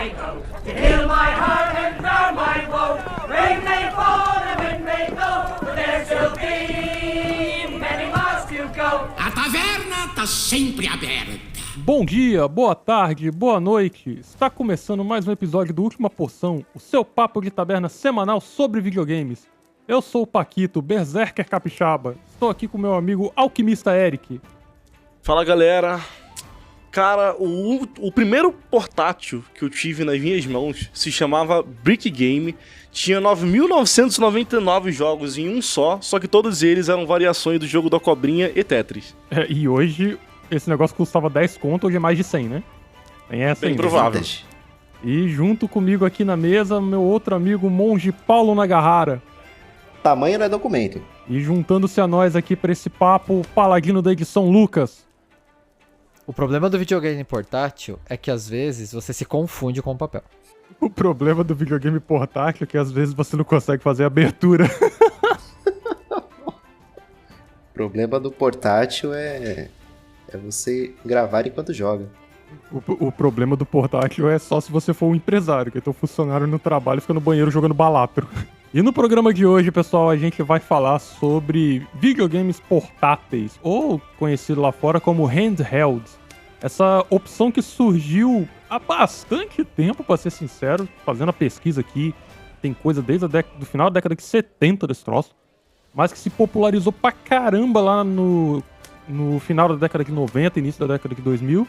I go to heal my heart and drown my woe. Rain may fall and wind may blow, but there shall be many miles to go. A taverna tá sempre aberta. Bom dia, boa tarde, boa noite. Está começando mais um episódio do Última Porção, o seu papo de taberna semanal sobre videogames. Eu sou o Paquito, Berserker Capixaba. Estou aqui com meu amigo Alquimista Eric. Fala, galera. Cara, o primeiro portátil que eu tive nas minhas mãos se chamava Brick Game. Tinha 9.999 jogos em um só que todos eles eram variações do jogo da Cobrinha e Tetris. E hoje esse negócio custava 10 conto, hoje é mais de 100, né? Tem essa Bem ainda. provável. E junto comigo aqui na mesa, meu outro amigo Monge Paulo Nagahara. Tamanho não é documento. E juntando-se a nós aqui para esse papo, o paladino da edição Lucas. O problema do videogame portátil é que às vezes você se confunde com o papel. O problema do videogame portátil é que às vezes você não consegue fazer a abertura. O problema do portátil é você gravar enquanto joga. O problema do portátil é só se você for um empresário, que é teu funcionário no trabalho fica no banheiro jogando balatro. E no programa de hoje, pessoal, a gente vai falar sobre videogames portáteis, ou conhecido lá fora como handhelds. Essa opção que surgiu há bastante tempo, pra ser sincero, fazendo a pesquisa aqui, tem coisa desde o final da década de 70 desse troço, mas que se popularizou pra caramba lá no final da década de 90, início da década de 2000,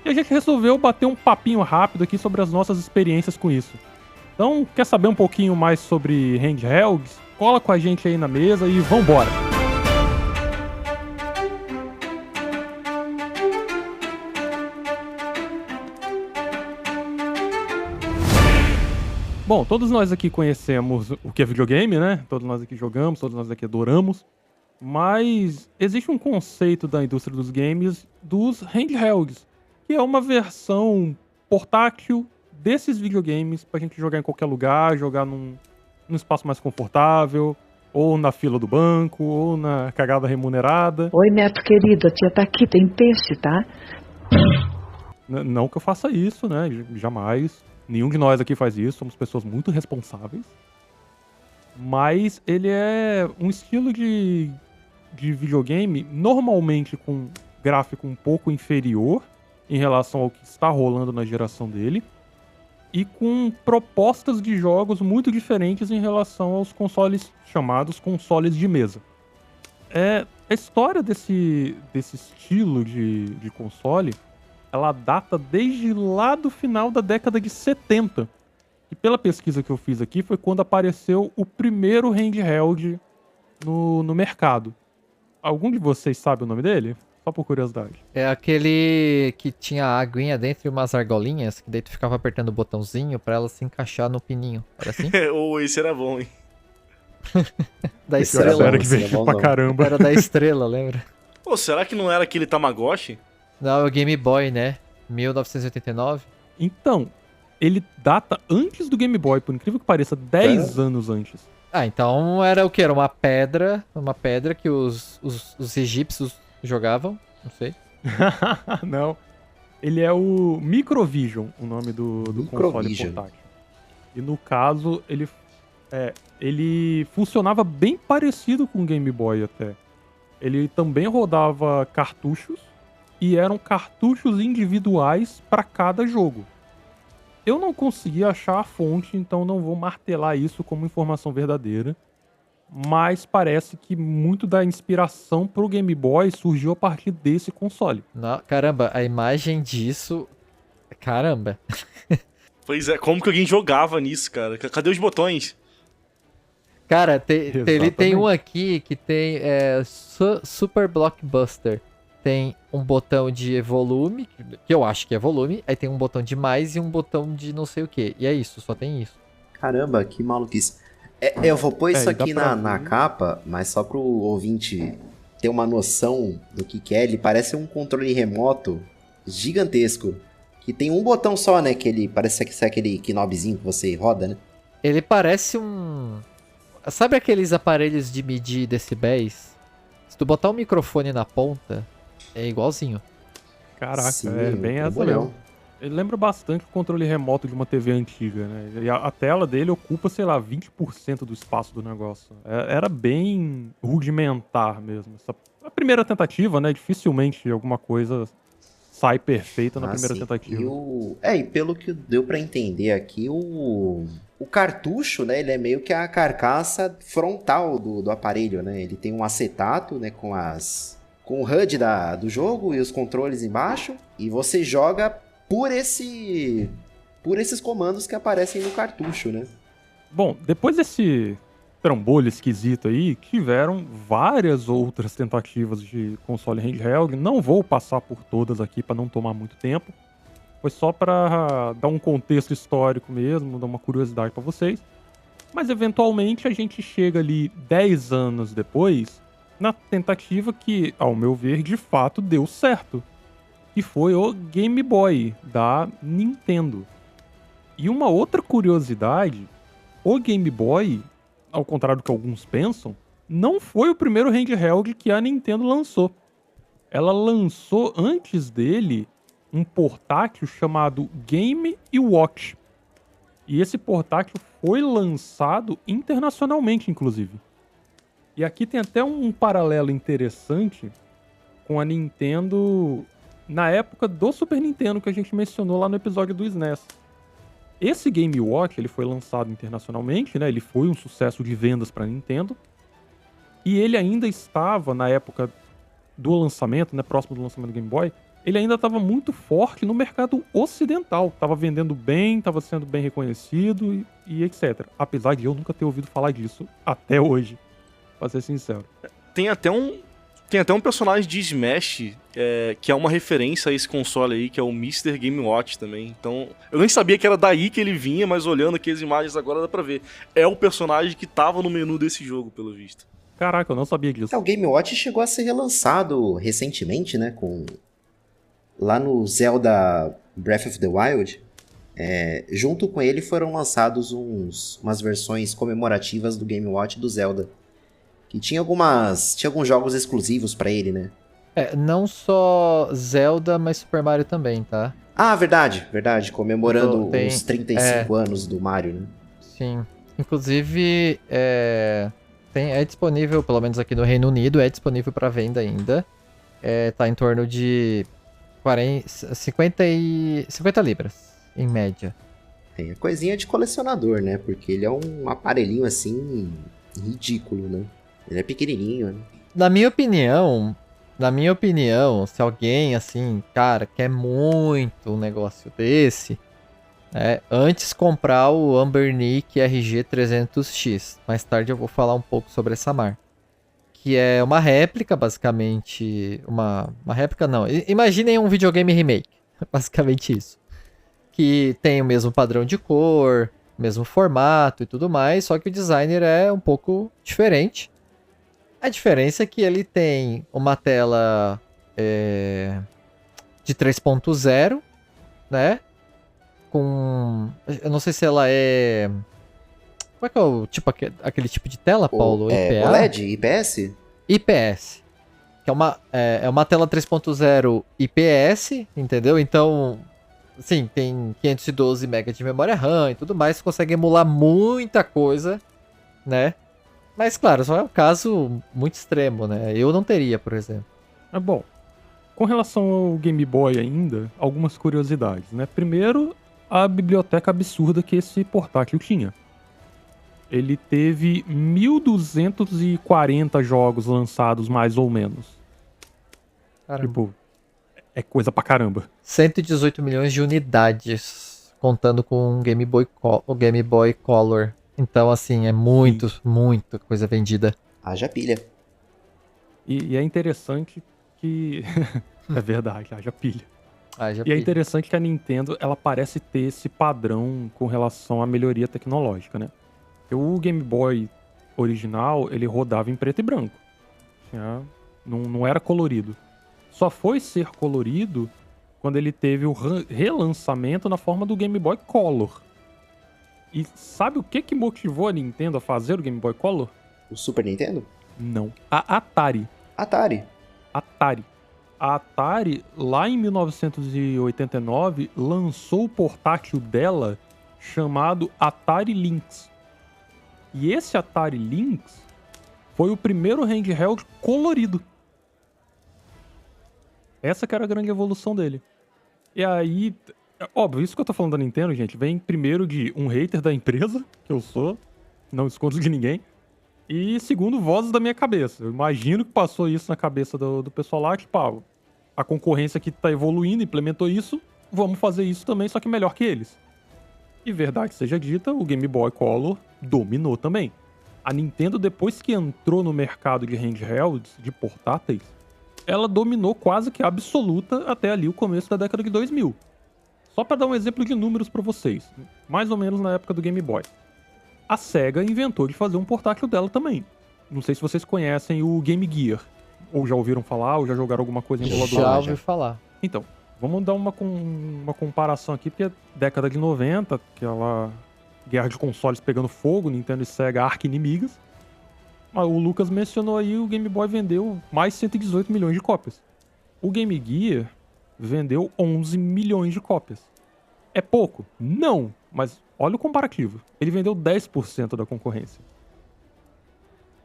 e a gente resolveu bater um papinho rápido aqui sobre as nossas experiências com isso. Então, quer saber um pouquinho mais sobre handhelds? Cola com a gente aí na mesa e vambora! Bom, todos nós aqui conhecemos o que é videogame, né? Todos nós aqui jogamos, todos nós aqui adoramos. Mas existe um conceito da indústria dos games dos handhelds, que é uma versão portátil desses videogames pra gente jogar em qualquer lugar, jogar num espaço mais confortável, ou na fila do banco, ou na cagada remunerada. Oi, neto querido, a tia tá aqui, tem peixe, tá? Não que eu faça isso, né? Jamais. Nenhum de nós aqui faz isso, somos pessoas muito responsáveis. Mas ele é um estilo de videogame, normalmente com gráfico um pouco inferior em relação ao que está rolando na geração dele, e com propostas de jogos muito diferentes em relação aos consoles chamados consoles de mesa. A história desse estilo de console, ela data desde lá do final da década de 70. E pela pesquisa que eu fiz aqui, foi quando apareceu o primeiro handheld no mercado. Algum de vocês sabe o nome dele? Só por curiosidade. É aquele que tinha a aguinha dentro e umas argolinhas, que daí tu ficava apertando o botãozinho pra ela se encaixar no pininho. Era assim? Ou esse era bom, hein? Da Esse era estrela. que divertido pra caramba. Era da estrela, lembra? Pô, será que não era aquele Tamagotchi? Não, é o Game Boy, né? 1989. Então, ele data antes do Game Boy, por incrível que pareça, 10 anos antes. Ah, então era o quê? Era uma pedra que os egípcios jogavam, não sei. Não. Ele é o Microvision, o nome do console portátil. E no caso, ele funcionava bem parecido com o Game Boy até. Ele também rodava cartuchos, e eram cartuchos individuais para cada jogo. Eu não consegui achar a fonte, então não vou martelar isso como informação verdadeira. Mas parece que muito da inspiração pro Game Boy surgiu a partir desse console. Não, caramba, a imagem disso... Caramba. Pois é, como que alguém jogava nisso, cara? Cadê os botões? Cara, ele tem um aqui que tem Super Blockbuster. Tem um botão de volume, que eu acho que é volume. Aí tem um botão de mais e um botão de não sei o que. E é isso, só tem isso. Caramba, que maluquice. Eu vou pôr isso aqui na capa, mas só pro ouvinte ter uma noção do que é. Ele parece um controle remoto gigantesco, que tem um botão só, né? Que ele parece que é aquele knobzinho que você roda, né? Ele parece um... Sabe aqueles aparelhos de medir decibéis? Se tu botar um microfone na ponta, é igualzinho. Caraca, Sim, é bem essa bolhão. mesmo. Ele lembra bastante o controle remoto de uma TV antiga, né? E a tela dele ocupa, sei lá, 20% do espaço do negócio. Era bem rudimentar mesmo. A primeira tentativa, né? Dificilmente alguma coisa sai perfeita na primeira sim. tentativa. E pelo que deu pra entender aqui, o cartucho, né, ele é meio que a carcaça frontal do aparelho, né? Ele tem um acetato, né, com o HUD do jogo e os controles embaixo, e você joga por esses comandos que aparecem no cartucho, né? Bom, depois desse trambolho esquisito aí, tiveram várias outras tentativas de console handheld. Não vou passar por todas aqui para não tomar muito tempo. Foi só para dar um contexto histórico mesmo, dar uma curiosidade para vocês. Mas eventualmente a gente chega ali 10 anos depois na tentativa que, ao meu ver, de fato deu certo. Que foi o Game Boy da Nintendo. E uma outra curiosidade, o Game Boy, ao contrário do que alguns pensam, não foi o primeiro handheld que a Nintendo lançou. Ela lançou antes dele um portátil chamado Game & Watch. E esse portátil foi lançado internacionalmente, inclusive. E aqui tem até um paralelo interessante com a Nintendo na época do Super Nintendo, que a gente mencionou lá no episódio do SNES. Esse Game & Watch, ele foi lançado internacionalmente, né? Ele foi um sucesso de vendas para a Nintendo. E ele ainda estava, na época do lançamento, né, próximo do lançamento do Game Boy, ele ainda estava muito forte no mercado ocidental. Estava vendendo bem, estava sendo bem reconhecido e etc. Apesar de eu nunca ter ouvido falar disso até hoje, pra ser sincero. Tem até um personagem de Smash que é uma referência a esse console aí, que é o Mr. Game Watch também. Então, eu nem sabia que era daí que ele vinha, mas olhando aqui as imagens agora dá pra ver. É o personagem que tava no menu desse jogo, pelo visto. Caraca, eu não sabia disso. O Game Watch chegou a ser relançado recentemente, né? Lá no Zelda Breath of the Wild. Junto com ele foram lançados umas versões comemorativas do Game Watch do Zelda. Que tinha alguns jogos exclusivos pra ele, né? Não só Zelda, mas Super Mario também, tá? Ah, verdade. Comemorando Tem- os 35 anos do Mario, né? Sim. Inclusive, é disponível, pelo menos aqui no Reino Unido, é disponível para venda ainda. Tá em torno de 50 libras, em média. É coisinha de colecionador, né? Porque ele é um aparelhinho assim ridículo, né? Ele é pequenininho, né? Na minha opinião, se alguém, assim, cara, quer muito um negócio desse, antes comprar o Ambernic RG300X. Mais tarde eu vou falar um pouco sobre essa marca. Que é uma réplica, basicamente. Uma réplica não. Imaginem um videogame remake. Basicamente isso. Que tem o mesmo padrão de cor, mesmo formato e tudo mais, só que o designer é um pouco diferente. A diferença é que ele tem uma tela de 3.0, né? Eu não sei se ela é... Como é que é o aquele tipo de tela, Paulo? IPA? OLED? IPS? IPS. Que é uma tela 3.0 IPS, entendeu? Então, sim, tem 512 MB de memória RAM e tudo mais. Você consegue emular muita coisa, né? Mas, claro, só é um caso muito extremo, né? Eu não teria, por exemplo. Bom, com relação ao Game Boy ainda, algumas curiosidades, né? Primeiro, a biblioteca absurda que esse portátil tinha. Ele teve 1.240 jogos lançados, mais ou menos. Caramba. Tipo, é coisa pra caramba. 118 milhões de unidades, contando com o Game Boy Color. Então, assim, é muita coisa vendida. Haja pilha. E é interessante que... é verdade, haja pilha. Já E é interessante que a Nintendo, ela parece ter esse padrão com relação à melhoria tecnológica, né? Porque o Game Boy original, ele rodava em preto e branco. Não era colorido. Só foi ser colorido quando ele teve o relançamento na forma do Game Boy Color. E sabe o que motivou a Nintendo a fazer o Game Boy Color? O Super Nintendo? Não. A Atari. Atari. A a Atari, lá em 1989, lançou o portátil dela chamado Atari Lynx. E esse Atari Lynx foi o primeiro handheld colorido. Essa que era a grande evolução dele. E aí, óbvio, isso que eu tô falando da Nintendo, gente, vem primeiro de um hater da empresa, que eu sou, não escondo de ninguém, e segundo, vozes da minha cabeça. Eu imagino que passou isso na cabeça do pessoal lá, que, pá, a concorrência que tá evoluindo, implementou isso, vamos fazer isso também, só que melhor que eles. E verdade seja dita, o Game Boy Color dominou também. A Nintendo, depois que entrou no mercado de handhelds, de portáteis, ela dominou quase que absoluta até ali o começo da década de 2000. Só para dar um exemplo de números para vocês, mais ou menos na época do Game Boy. A Sega inventou de fazer um portátil dela também. Não sei se vocês conhecem o Game Gear, ou já ouviram falar, ou já jogaram alguma coisa em emulador. Já ouvi falar. Então, vamos dar uma comparação aqui, porque década de 90, aquela guerra de consoles pegando fogo, Nintendo e Sega arqui-inimigas. O Lucas mencionou aí, o Game Boy vendeu mais 118 milhões de cópias. O Game Gear vendeu 11 milhões de cópias. É pouco? Não, mas olha o comparativo. Ele vendeu 10% da concorrência.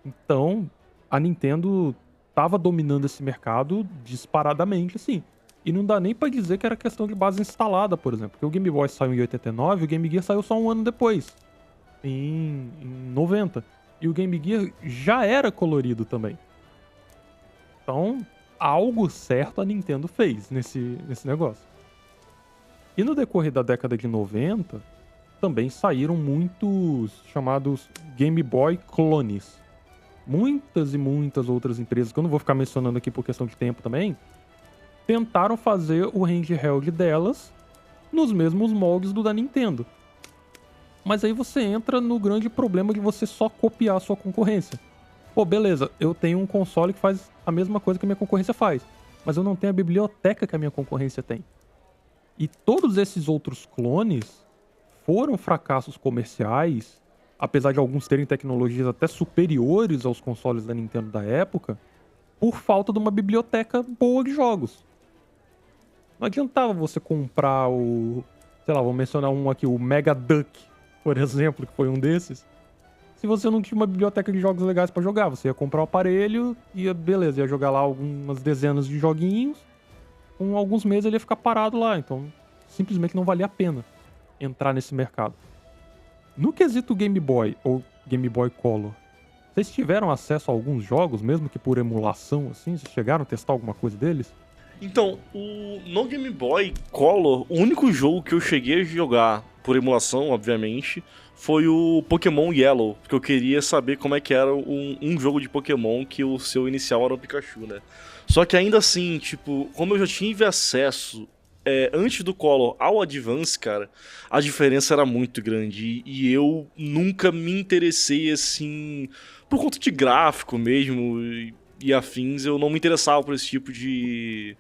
Então, a Nintendo estava dominando esse mercado disparadamente, assim. E não dá nem pra dizer que era questão de base instalada, por exemplo. Porque o Game Boy saiu em 89, o Game Gear saiu só um ano depois. Em 90. E o Game Gear já era colorido também. Então, algo certo a Nintendo fez nesse negócio. E no decorrer da década de 90, também saíram muitos chamados Game Boy clones. Muitas e muitas outras empresas, que eu não vou ficar mencionando aqui por questão de tempo também, tentaram fazer o handheld delas nos mesmos moldes do da Nintendo. Mas aí você entra no grande problema de você só copiar a sua concorrência. Pô, beleza, eu tenho um console que faz a mesma coisa que a minha concorrência faz, mas eu não tenho a biblioteca que a minha concorrência tem. E todos esses outros clones foram fracassos comerciais, apesar de alguns terem tecnologias até superiores aos consoles da Nintendo da época, por falta de uma biblioteca boa de jogos. Não adiantava você comprar o... sei lá, vou mencionar um aqui, o Mega Duck, por exemplo, que foi um desses. Se você não tinha uma biblioteca de jogos legais pra jogar, você ia comprar o aparelho e beleza, ia jogar lá algumas dezenas de joguinhos. Com alguns meses ele ia ficar parado lá, então simplesmente não valia a pena entrar nesse mercado. No quesito Game Boy ou Game Boy Color, vocês tiveram acesso a alguns jogos, mesmo que por emulação, assim? Vocês chegaram a testar alguma coisa deles? Então, no Game Boy Color, o único jogo que eu cheguei a jogar por emulação, obviamente, foi o Pokémon Yellow, porque eu queria saber como é que era um jogo de Pokémon que o seu inicial era o Pikachu, né? Só que ainda assim, tipo, como eu já tive acesso antes do Color ao Advance, cara, a diferença era muito grande e eu nunca me interessei, assim, por conta de gráfico mesmo e afins, eu não me interessava por esse tipo de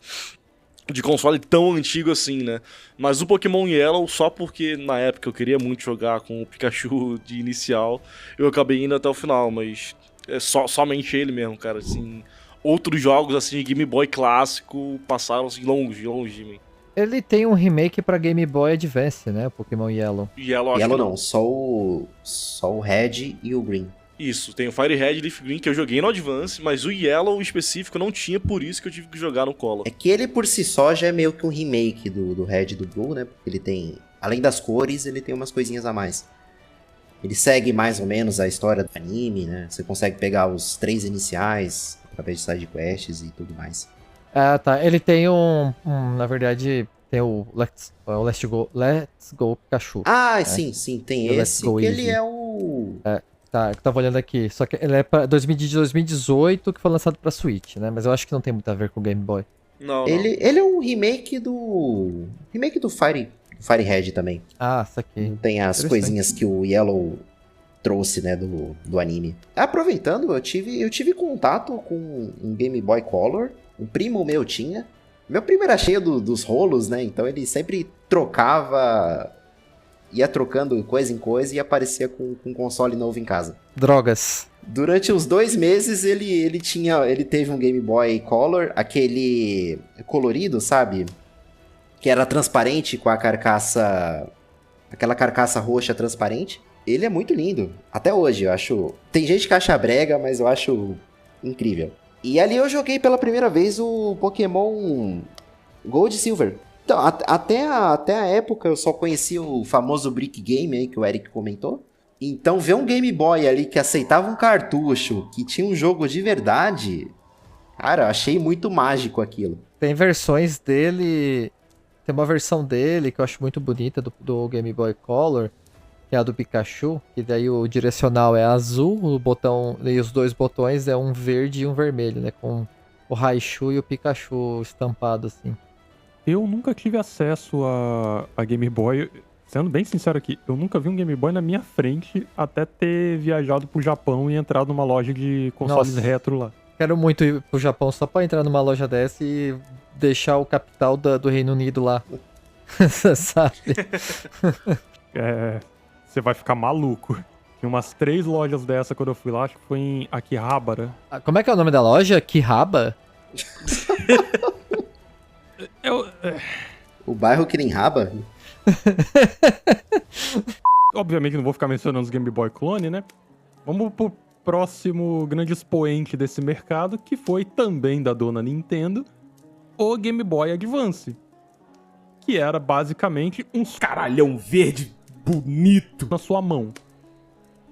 console tão antigo assim, né? Mas o Pokémon Yellow, só porque na época eu queria muito jogar com o Pikachu de inicial, eu acabei indo até o final, mas é somente ele mesmo, cara, assim. Outros jogos, assim, de Game Boy clássico passaram, assim, longe de mim. Ele tem um remake pra Game Boy Advance, né? Pokémon Yellow. Yellow não, só o Red e o Green. Isso, tem o Fire Red e Leaf Green que eu joguei no Advance, mas o Yellow específico não tinha, por isso que eu tive que jogar no Color. É que ele por si só já é meio que um remake do Red e do Blue, né? Porque ele tem, além das cores, ele tem umas coisinhas a mais. Ele segue mais ou menos a história do anime, né? Você consegue pegar os 3 iniciais através de side quests e tudo mais. Ah, tá. Ele tem na verdade, tem o Let's Go Pikachu. Ah, sim, tem esse, que ele é o... Tá, eu tava olhando aqui. Só que ele é pra 2018, que foi lançado pra Switch, né? Mas eu acho que não tem muito a ver com o Game Boy. Não. Ele é um remake do Fire Red também. Ah, saquei. Não tem as coisinhas que o Yellow trouxe, né, do anime. Aproveitando, eu tive contato com um Game Boy Color. Um primo meu tinha. Meu primo era cheio dos rolos, né? Então ele sempre trocava... ia trocando coisa em coisa e aparecia com um console novo em casa. Drogas. Durante uns 2 meses ele teve um Game Boy Color, aquele colorido, sabe? Que era transparente com a carcaça, aquela carcaça roxa transparente. Ele é muito lindo, até hoje, eu acho. Tem gente que acha brega, mas eu acho incrível. E ali eu joguei pela primeira vez o Pokémon Gold e Silver. Então, até a época eu só conhecia o famoso Brick Game aí que o Eric comentou. Então ver um Game Boy ali que aceitava um cartucho, que tinha um jogo de verdade, cara, eu achei muito mágico aquilo. Tem versões dele. Tem uma versão dele que eu acho muito bonita do Game Boy Color, que é a do Pikachu, que daí o direcional é azul, o botão e os 2 botões é um verde e um vermelho, né? Com o Raichu e o Pikachu estampado assim. Eu nunca tive acesso a Game Boy. Sendo bem sincero aqui, eu nunca vi um Game Boy na minha frente até ter viajado pro Japão e entrado numa loja de consoles retro lá. Quero muito ir pro Japão só pra entrar numa loja dessa e deixar o capital do Reino Unido lá. Sabe? Você vai ficar maluco. Tinha umas 3 lojas dessa quando eu fui lá, acho que foi em Akihabara. Como é que é o nome da loja? Kihaba? O bairro que nem raba? Obviamente não vou ficar mencionando os Game Boy Clone, né? Vamos pro próximo grande expoente desse mercado, que foi também da dona Nintendo, o Game Boy Advance. Que era basicamente um caralhão verde bonito na sua mão.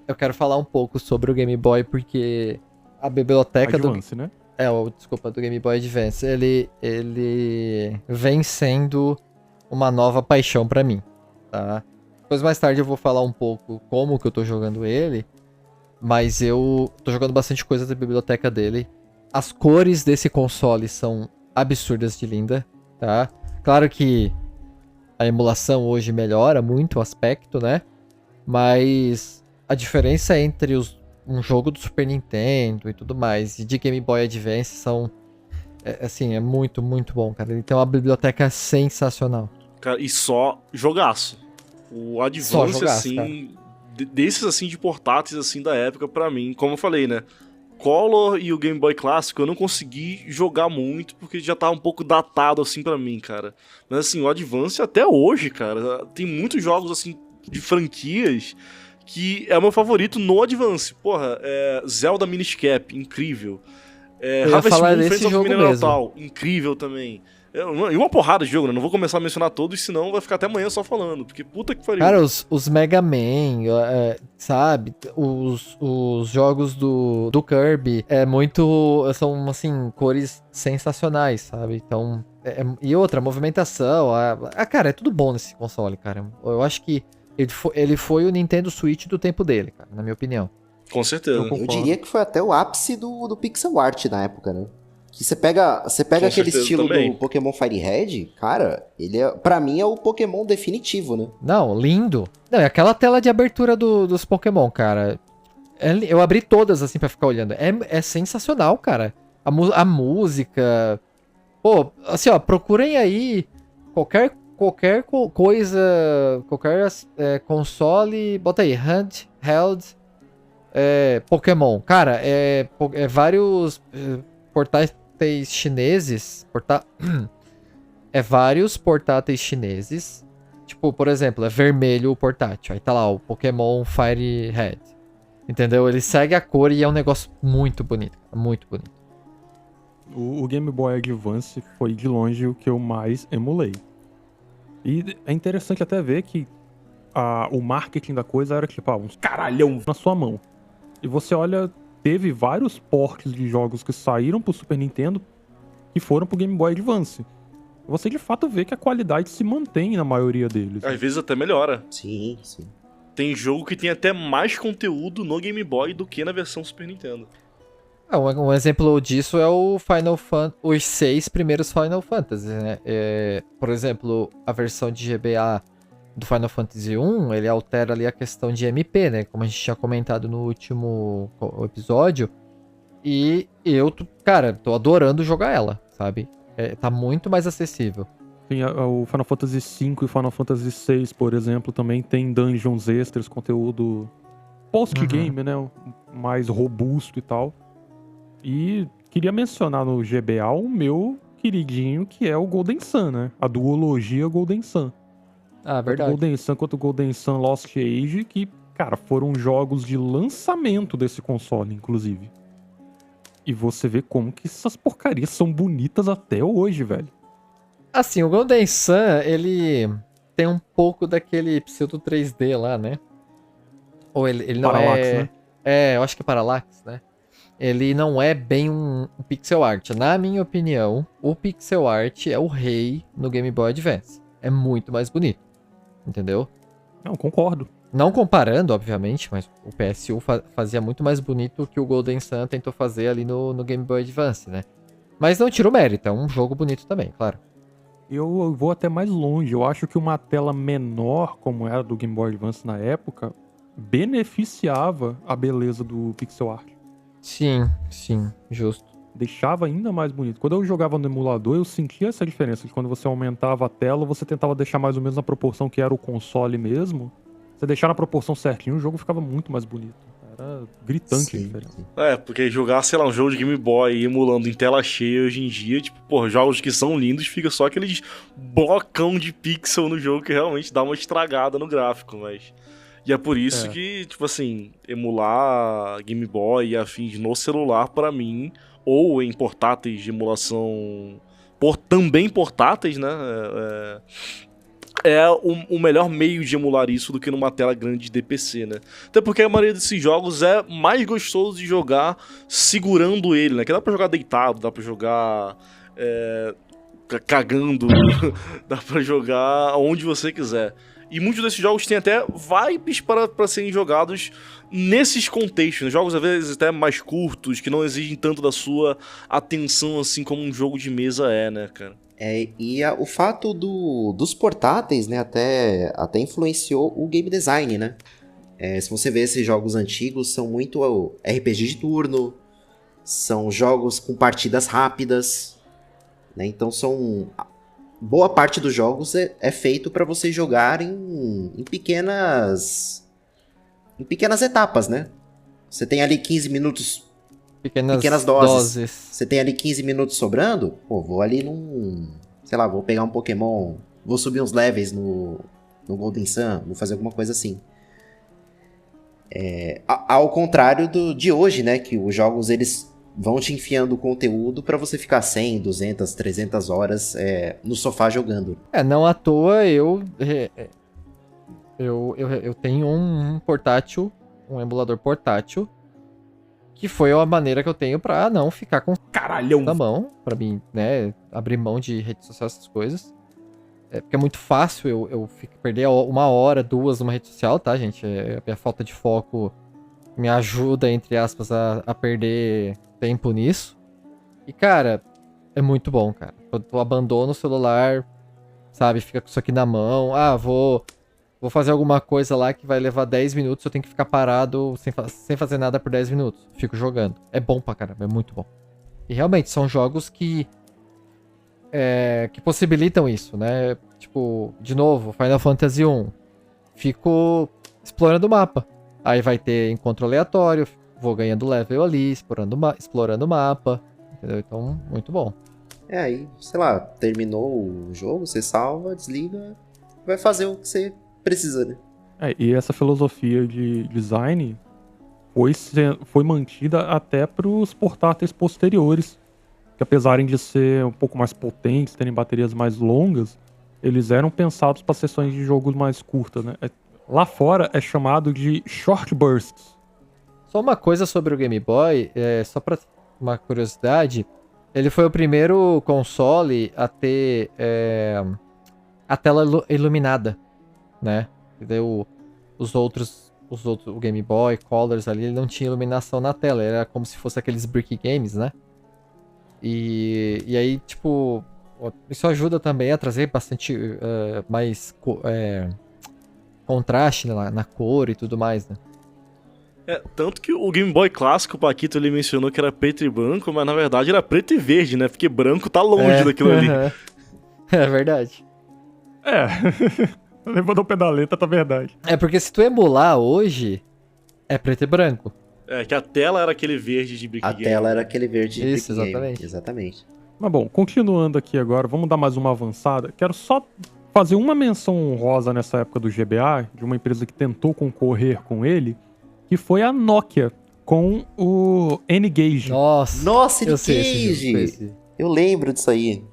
Eu quero falar um pouco sobre o Game Boy, porque a biblioteca Advance, né? do Game Boy Advance, ele vem sendo uma nova paixão pra mim, tá? Depois mais tarde eu vou falar um pouco como que eu tô jogando ele, mas eu tô jogando bastante coisa da biblioteca dele. As cores desse console são absurdas de linda, tá? Claro que a emulação hoje melhora muito o aspecto, né? Mas a diferença entre um jogo do Super Nintendo e tudo mais e de Game Boy Advance é muito, muito bom, cara. Ele tem uma biblioteca sensacional. Cara, e só jogaço. O Advance, assim, desses, assim, de portáteis, assim, da época, pra mim, como eu falei, né? Color e o Game Boy clássico eu não consegui jogar muito, porque já tá um pouco datado, assim, pra mim, cara. Mas, assim, o Advance até hoje, cara, tem muitos jogos, assim, de franquias que é o meu favorito no Advance. Porra, Zelda Minish Cap, incrível. Harvest Moon Friends of Mineral Tal, incrível também. E uma porrada de jogo, né? Não vou começar a mencionar todos, senão vai ficar até amanhã só falando. Porque puta que pariu. Cara, os Mega Man, sabe? Os jogos do Kirby são, assim, cores sensacionais, sabe? Então, e outra, movimentação. Cara, é tudo bom nesse console, cara. Eu acho que ele foi o Nintendo Switch do tempo dele, cara, na minha opinião. Com certeza. Eu diria que foi até o ápice do pixel art na época, né? Que você pega aquele estilo também do Pokémon Fire Red, cara, ele pra mim é o Pokémon definitivo, né? Não, lindo. Não, é aquela tela de abertura dos Pokémon, cara. Eu abri todas assim pra ficar olhando. É sensacional, cara. A música. Pô, assim, ó, procurem aí qualquer coisa, qualquer console, bota aí, handheld, Pokémon. Cara, vários portáteis chineses, vários portáteis chineses, tipo, por exemplo, é vermelho o portátil, aí tá lá o Pokémon Fire Red, entendeu? Ele segue a cor e é um negócio muito bonito, muito bonito. O Game Boy Advance foi de longe o que eu mais emulei. E é interessante até ver que o marketing da coisa era tipo, uns caralhão na sua mão. E você olha, teve vários ports de jogos que saíram pro Super Nintendo que foram pro Game Boy Advance. Você de fato vê que a qualidade se mantém na maioria deles. Às vezes até melhora. Sim, sim. Tem jogo que tem até mais conteúdo no Game Boy do que na versão Super Nintendo. Um exemplo disso é os 6 primeiros Final Fantasy, né? Por exemplo, a versão de GBA do Final Fantasy 1, ele altera ali a questão de MP, né? Como a gente tinha comentado no último episódio. E eu, cara, tô adorando jogar ela, sabe? Tá muito mais acessível. Sim, o Final Fantasy V e o Final Fantasy VI, por exemplo, também tem dungeons extras, conteúdo post-game, né? Mais robusto e tal. E queria mencionar no GBA o meu queridinho, que é o Golden Sun, né? A duologia Golden Sun. Ah, Tanto o verdade. Golden Sun quanto o Golden Sun Lost Age, que, cara, foram jogos de lançamento desse console, inclusive. E você vê como que essas porcarias são bonitas até hoje, velho. Assim, o Golden Sun, ele tem um pouco daquele pseudo 3D lá, né? Ou ele não Parallax, é... né? É, eu acho que é Parallax, né? Ele não é bem um pixel art. Na minha opinião, o pixel art é o rei no Game Boy Advance. É muito mais bonito. Entendeu? Não, concordo. Não comparando, obviamente, mas o PSU fazia muito mais bonito que o Golden Sun tentou fazer ali no Game Boy Advance, né? Mas não tira o mérito, é um jogo bonito também, claro. Eu vou até mais longe. Eu acho que uma tela menor, como era do Game Boy Advance na época, beneficiava a beleza do pixel art. Sim, justo. Deixava ainda mais bonito. Quando eu jogava no emulador, eu sentia essa diferença. De quando você aumentava a tela, você tentava deixar mais ou menos na proporção que era o console mesmo. Você deixar na proporção certinho, o jogo ficava muito mais bonito. Era gritante a diferença. Porque jogar, sei lá, um jogo de Game Boy emulando em tela cheia hoje em dia, tipo, porra, jogos que são lindos, fica só aqueles blocão de pixel no jogo que realmente dá uma estragada no gráfico, mas... E é por isso que, tipo assim, emular Game Boy e afins no celular, pra mim, ou em portáteis de emulação, também portáteis, né, é o melhor meio de emular isso do que numa tela grande de DPC, né? Até porque a maioria desses jogos é mais gostoso de jogar segurando ele, né? Que dá pra jogar deitado, dá pra jogar cagando, dá pra jogar onde você quiser. E muitos desses jogos têm até vibes para serem jogados nesses contextos, né? Jogos às vezes até mais curtos, que não exigem tanto da sua atenção assim como um jogo de mesa né, cara? O fato dos portáteis, né, até influenciou o game design, né? Se você vê esses jogos antigos, são muito RPG de turno, são jogos com partidas rápidas, né? Então boa parte dos jogos é feito para você jogar em pequenas etapas, né? Você tem ali 15 minutos... Pequenas doses. Você tem ali 15 minutos sobrando, vou ali sei lá, vou pegar um Pokémon, vou subir uns levels no Golden Sun, vou fazer alguma coisa assim. Ao contrário de hoje, né, que os jogos eles vão te enfiando conteúdo pra você ficar 100, 200, 300 horas no sofá jogando. Não à toa eu tenho um portátil, um emulador portátil, que foi a maneira que eu tenho pra não ficar com caralhão na mão, pra mim, né, abrir mão de redes sociais, essas coisas. Porque é muito fácil eu perder 1 hora, 2 numa rede social, tá, gente? A minha falta de foco me ajuda, entre aspas, a perder tempo nisso. E, cara, é muito bom, cara. Eu abandono o celular, sabe? Fica com isso aqui na mão. Vou fazer alguma coisa lá que vai levar 10 minutos, eu tenho que ficar parado sem fazer nada por 10 minutos. Fico jogando. É bom pra caramba, é muito bom. E realmente, são jogos que possibilitam isso, né? Tipo, de novo, Final Fantasy 1. Fico explorando o mapa. Aí vai ter encontro aleatório, vou ganhando level ali, explorando o mapa. Entendeu? Então, muito bom. Aí, sei lá, terminou o jogo, você salva, desliga, vai fazer o que você precisa, né? E essa filosofia de design foi mantida até pros portáteis posteriores, que apesar de ser um pouco mais potentes, terem baterias mais longas, eles eram pensados para sessões de jogos mais curtas, né? Lá fora é chamado de short bursts. Só uma coisa sobre o Game Boy, só pra uma curiosidade, ele foi o primeiro console a ter a tela iluminada, né? Entendeu? Os outros, o Game Boy, Colors ali, ele não tinha iluminação na tela, era como se fosse aqueles brick games, né? E aí, tipo, isso ajuda também a trazer bastante mais contraste na cor e tudo mais, né? Tanto que o Game Boy clássico, o Paquito, ele mencionou que era preto e branco, mas na verdade era preto e verde, né? Porque branco tá longe daquilo ali. É verdade. Levando o pedaleta, tá verdade. Porque se tu emular hoje, É preto e branco. É, que a tela era aquele verde de Brick A Game. tela era aquele verde de Isso, Brick Game. exatamente. Exatamente. Mas bom, continuando aqui agora, vamos dar mais uma avançada. Quero só fazer uma menção honrosa nessa época do GBA, de uma empresa que tentou concorrer com ele, que foi a Nokia, com o N-Gage. Nossa, ele eu sei esse jogo, Cage! sei esse. Eu lembro disso aí.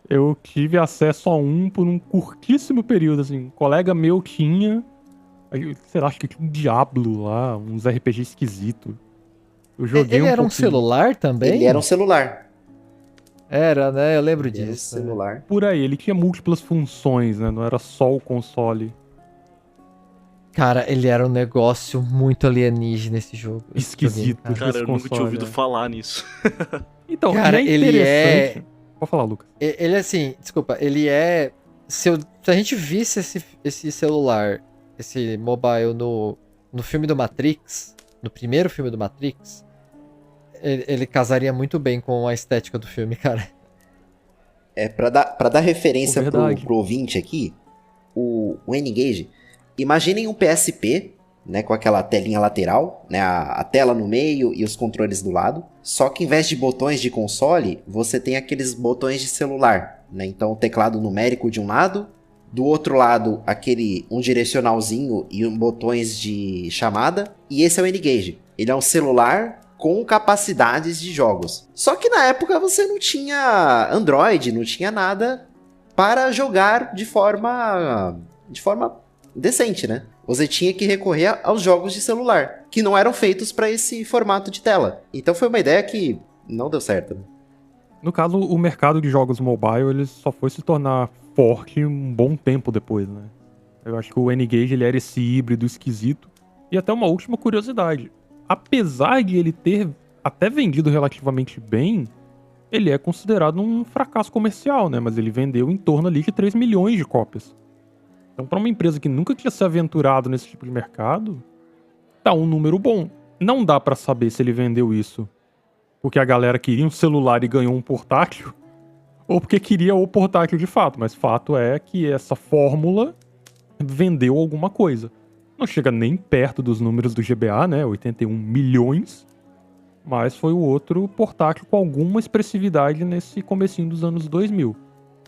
Eu tive acesso a um por um curtíssimo período, assim. Um colega meu tinha, sei lá, acho que tinha um Diablo lá, uns RPG esquisitos. Eu joguei Ele era um pouquinho. celular também? Ele era um celular. Era, né? Eu lembro Ele era um disso. né? celular. Por aí, ele tinha múltiplas funções, né? Não era só o console Cara, ele era um negócio muito alienígena esse jogo. esquisito. Cara. Cara, esse eu nunca tinha console, ouvido né? falar nisso. Então, Cara, e é ele é- interessante. Pode falar, Lucas. Ele assim, desculpa, ele é. Se a gente visse esse celular, esse mobile no filme do Matrix, no primeiro filme do Matrix, ele casaria muito bem com a estética do filme, cara. Pra dar referência Verdade. pro ouvinte aqui, o N-Gage, imaginem um PSP, né, com aquela telinha lateral, né, a tela no meio e os controles do lado, só que em vez de botões de console, você tem aqueles botões de celular, né, então o teclado numérico de um lado, do outro lado um direcionalzinho e botões de chamada, e esse é o N-Gage. Ele é um celular com capacidades de jogos. Só que na época você não tinha Android, não tinha nada para jogar de forma decente, né? Você tinha que recorrer aos jogos de celular, que não eram feitos para esse formato de tela. Então foi uma ideia que não deu certo. Né? No caso, o mercado de jogos mobile, ele só foi se tornar forte um bom tempo depois, né? Eu acho que o N-Gage, ele era esse híbrido esquisito. E até uma última curiosidade. Apesar de ele ter até vendido relativamente bem, ele é considerado um fracasso comercial, né? Mas ele vendeu em torno ali de 3 milhões de cópias. Então, para uma empresa que nunca tinha se aventurado nesse tipo de mercado, tá um número bom. Não dá pra saber se ele vendeu isso porque a galera queria um celular e ganhou um portátil, ou porque queria o portátil de fato. Mas fato é que essa fórmula vendeu alguma coisa. Não chega nem perto dos números do GBA, né? 81 milhões. Mas foi o outro portátil com alguma expressividade nesse comecinho dos anos 2000. E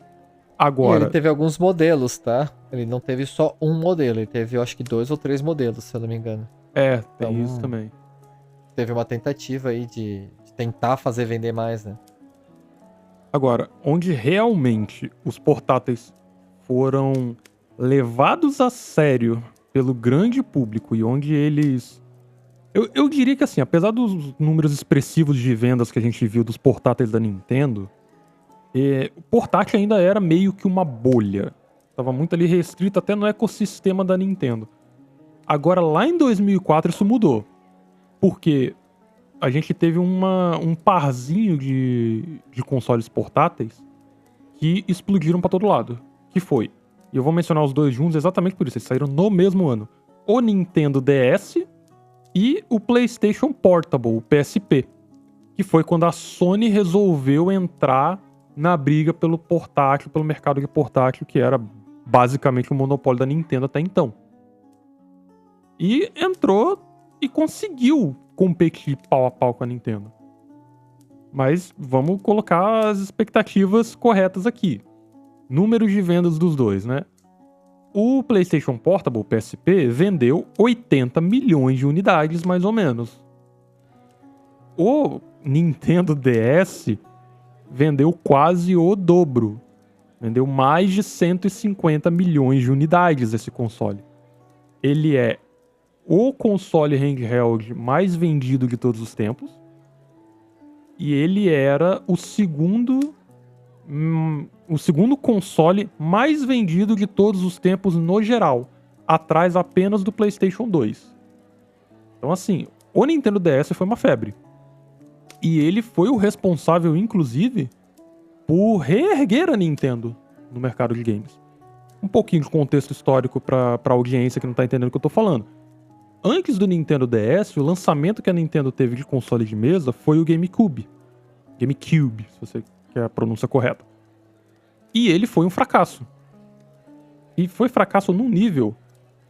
Agora, ele teve alguns modelos, tá? Ele não teve só um modelo, ele teve, eu acho que 2 ou 3 modelos, se eu não me engano. tem Então, isso também. Teve uma tentativa aí de tentar fazer vender mais, né? Agora, onde realmente os portáteis foram levados a sério pelo grande público e onde eles... Eu diria que assim, apesar dos números expressivos de vendas que a gente viu dos portáteis da Nintendo, o portátil ainda era meio que uma bolha. Tava muito ali restrito até no ecossistema da Nintendo. Agora, lá em 2004, isso mudou. Porque a gente teve um parzinho de consoles portáteis que explodiram pra todo lado. Que foi, e eu vou mencionar os dois juntos exatamente por isso, eles saíram no mesmo ano. O Nintendo DS e o PlayStation Portable, o PSP. Que foi quando a Sony resolveu entrar na briga pelo portátil, pelo mercado de portátil, que era basicamente o monopólio da Nintendo até então. E entrou e conseguiu competir pau a pau com a Nintendo. Mas vamos colocar as expectativas corretas aqui. Números de vendas dos dois, né? O PlayStation Portable, o PSP, vendeu 80 milhões de unidades, mais ou menos. O Nintendo DS vendeu quase o dobro. Vendeu mais de 150 milhões de unidades esse console. Ele é o console handheld mais vendido de todos os tempos. E ele era o segundo console mais vendido de todos os tempos no geral, atrás apenas do PlayStation 2. Então assim, o Nintendo DS foi uma febre. E ele foi o responsável, inclusive, por reerguer a Nintendo no mercado de games. Um pouquinho de contexto histórico pra audiência que não tá entendendo o que eu tô falando. Antes do Nintendo DS, o lançamento que a Nintendo teve de console de mesa foi o GameCube. GameCube, se você quer a pronúncia correta. E ele foi um fracasso. E foi fracasso num nível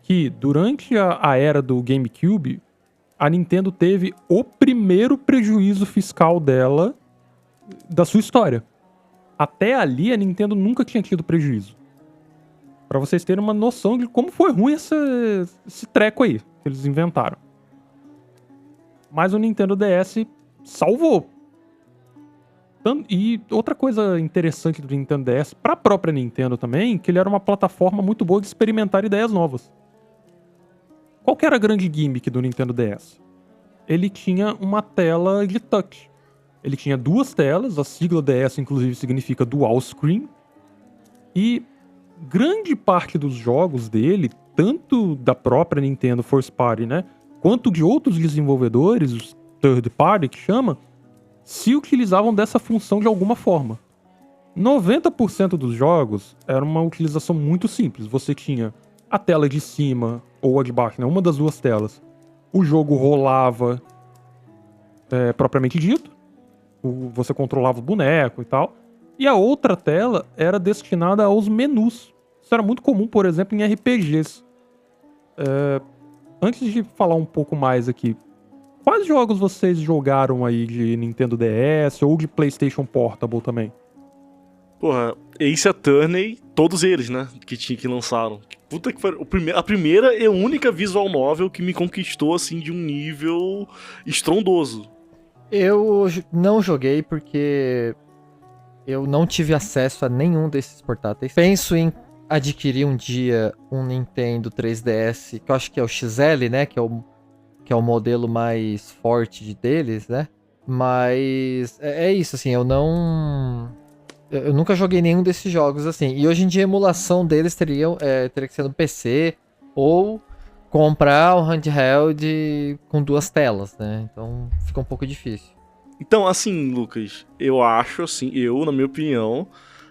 que durante a era do GameCube, a Nintendo teve o primeiro prejuízo fiscal dela da sua história. Até ali, a Nintendo nunca tinha tido prejuízo. Pra vocês terem uma noção de como foi ruim esse treco aí que eles inventaram. Mas o Nintendo DS salvou. E outra coisa interessante do Nintendo DS, pra própria Nintendo também, que ele era uma plataforma muito boa de experimentar ideias novas. Qual que era a grande gimmick do Nintendo DS? Ele tinha uma tela de touch. Ele tinha 2 telas, a sigla DS inclusive significa Dual Screen. E grande parte dos jogos dele, tanto da própria Nintendo First Party, né, quanto de outros desenvolvedores, os Third Party que chama, se utilizavam dessa função de alguma forma. 90% dos jogos era uma utilização muito simples. Você tinha a tela de cima ou a de baixo, né, uma das 2 telas. O jogo rolava propriamente dito. Você controlava o boneco e tal. E a outra tela era destinada aos menus. Isso era muito comum, por exemplo, em RPGs. Antes de falar um pouco mais aqui, quais jogos vocês jogaram aí de Nintendo DS ou de PlayStation Portable também? Porra, Ace Attorney, todos eles, né? Que lançaram. Puta que pariu. A primeira e única visual novel que me conquistou, assim, de um nível estrondoso. Eu não joguei porque eu não tive acesso a nenhum desses portáteis. Penso em adquirir um dia um Nintendo 3DS, que eu acho que é o XL, né? Que é o modelo mais forte deles, né? Mas é isso, assim, eu nunca joguei nenhum desses jogos, assim. E hoje em dia a emulação deles teria que ser no PC ou comprar um handheld com 2 telas, né? Então fica um pouco difícil. Então, assim, Lucas, eu acho, assim, na minha opinião,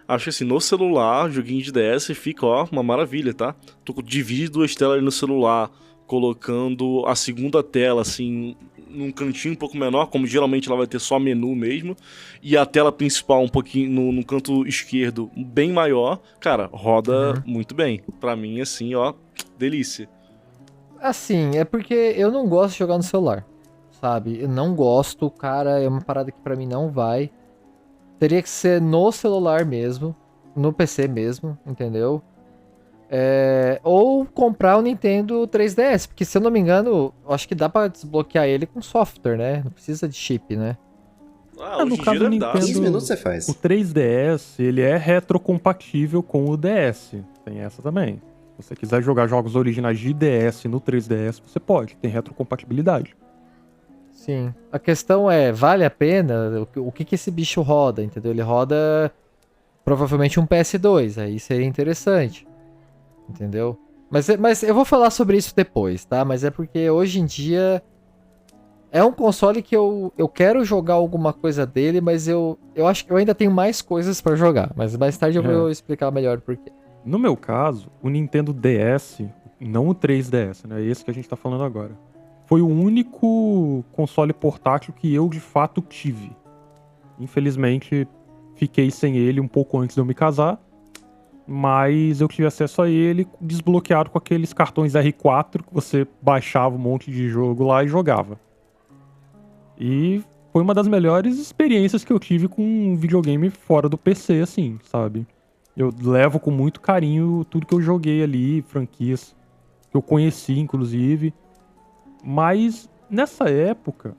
acho que assim, no celular, joguinho de DS fica, ó, uma maravilha, tá? Tu divide 2 telas ali no celular, colocando a segunda tela, assim, num cantinho um pouco menor, como geralmente ela vai ter só menu mesmo, e a tela principal um pouquinho no canto esquerdo, bem maior, cara, roda muito bem. Pra mim, assim, ó, delícia. Assim, é porque eu não gosto de jogar no celular, sabe? Eu não gosto, cara, é uma parada que pra mim não vai. Teria que ser no celular mesmo, no PC mesmo, entendeu? Ou comprar o Nintendo 3DS, porque se eu não me engano, eu acho que dá pra desbloquear ele com software, né? Não precisa de chip, né? No caso do Nintendo, 15 minutos você faz. o 3DS, ele é retrocompatível com o DS. Tem essa também. Se você quiser jogar jogos originais de DS no 3DS, você pode. Tem retrocompatibilidade. Sim. A questão é, vale a pena? O que esse bicho roda, entendeu? Ele roda provavelmente um PS2, aí seria interessante. Entendeu? Mas eu vou falar sobre isso depois, tá? Mas é porque hoje em dia é um console que eu quero jogar alguma coisa dele, mas eu acho que eu ainda tenho mais coisas pra jogar. Mas mais tarde eu vou explicar melhor por quê. No meu caso, o Nintendo DS, não o 3DS, né? Esse que a gente tá falando agora, foi o único console portátil que eu de fato tive. Infelizmente, fiquei sem ele um pouco antes de eu me casar. Mas eu tive acesso a ele desbloqueado com aqueles cartões R4 que você baixava um monte de jogo lá e jogava. E foi uma das melhores experiências que eu tive com um videogame fora do PC, assim, sabe? Eu levo com muito carinho tudo que eu joguei ali, franquias que eu conheci, inclusive. Mas nessa época,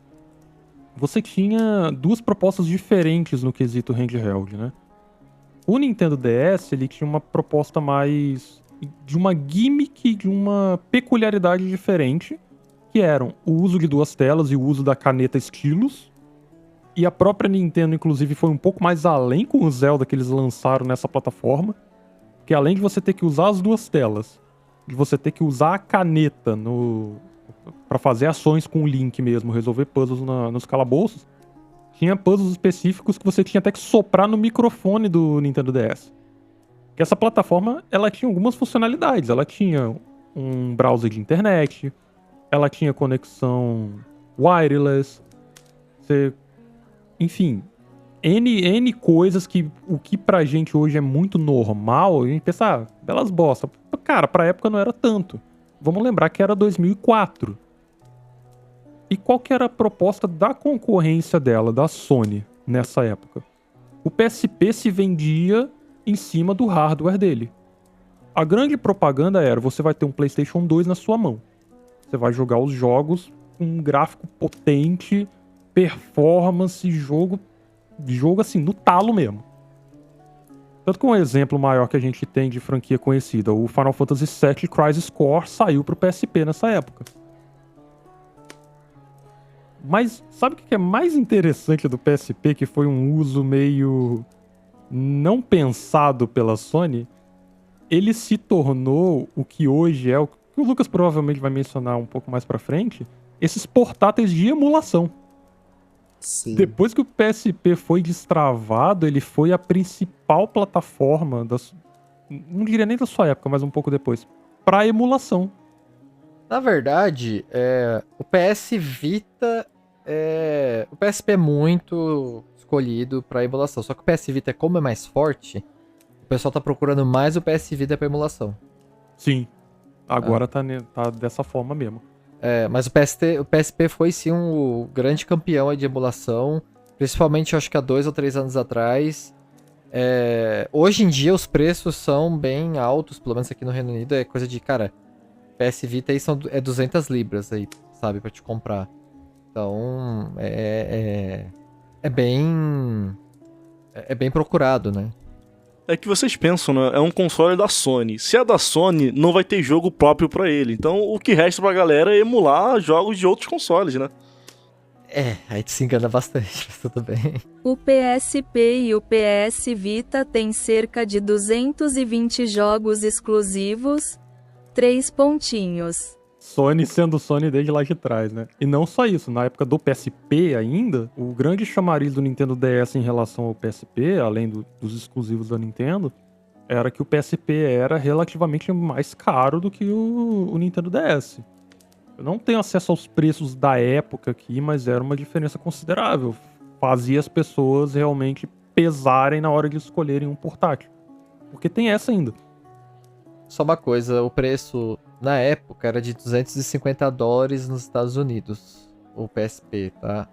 você tinha 2 propostas diferentes no quesito handheld, né? O Nintendo DS, ele tinha uma proposta mais de uma gimmick, de uma peculiaridade diferente, que eram o uso de 2 telas e o uso da caneta stylus. E a própria Nintendo, inclusive, foi um pouco mais além com o Zelda que eles lançaram nessa plataforma, que além de você ter que usar as 2 telas, de você ter que usar a caneta para fazer ações com o Link mesmo, resolver puzzles nos calabouços, tinha puzzles específicos que você tinha até que soprar no microfone do Nintendo DS. Que essa plataforma, ela tinha algumas funcionalidades. Ela tinha um browser de internet, ela tinha conexão wireless, enfim, N coisas que o que pra gente hoje é muito normal, a gente pensa, belas bosta. Cara, pra época não era tanto. vamos lembrar que era 2004. E qual que era a proposta da concorrência dela, da Sony, nessa época? O PSP se vendia em cima do hardware dele. A grande propaganda era, você vai ter um PlayStation 2 na sua mão. Você vai jogar os jogos com um gráfico potente, performance, jogo assim, no talo mesmo. Tanto que um exemplo maior que a gente tem de franquia conhecida, o Final Fantasy VII Crisis Core saiu pro PSP nessa época. Mas sabe o que é mais interessante do PSP, que foi um uso meio não pensado pela Sony? Ele se tornou o que hoje é, o que o Lucas provavelmente vai mencionar um pouco mais pra frente, esses portáteis de emulação. Sim. Depois que o PSP foi destravado, ele foi a principal plataforma, não diria nem da sua época, mas um pouco depois, pra emulação. Na verdade, o PS Vita o PSP é muito escolhido pra emulação. Só que o PS Vita, como é mais forte, o pessoal tá procurando mais o PS Vita pra emulação. Sim. Agora tá dessa forma mesmo. Mas o PSP foi sim um grande campeão aí de emulação. Principalmente, eu acho que há 2 ou 3 anos atrás. Hoje em dia os preços são bem altos, pelo menos aqui no Reino Unido. É coisa de, cara, PS Vita aí é 200 libras aí, sabe, pra te comprar. Então, é bem procurado, né? É que vocês pensam, né? É um console da Sony. Se é da Sony, não vai ter jogo próprio pra ele. Então, o que resta pra galera é emular jogos de outros consoles, né? Aí tu se engana bastante, mas tudo bem. O PSP e o PS Vita têm cerca de 220 jogos exclusivos. 3 pontinhos. Sony sendo Sony desde lá de trás, né? E não só isso, na época do PSP ainda, o grande chamariz do Nintendo DS em relação ao PSP, além dos exclusivos da Nintendo, era que o PSP era relativamente mais caro do que o Nintendo DS. Eu não tenho acesso aos preços da época aqui, mas era uma diferença considerável. Fazia as pessoas realmente pesarem na hora de escolherem um portátil. Porque tem essa ainda. Só uma coisa, o preço na época era de $250 nos Estados Unidos, o PSP, tá?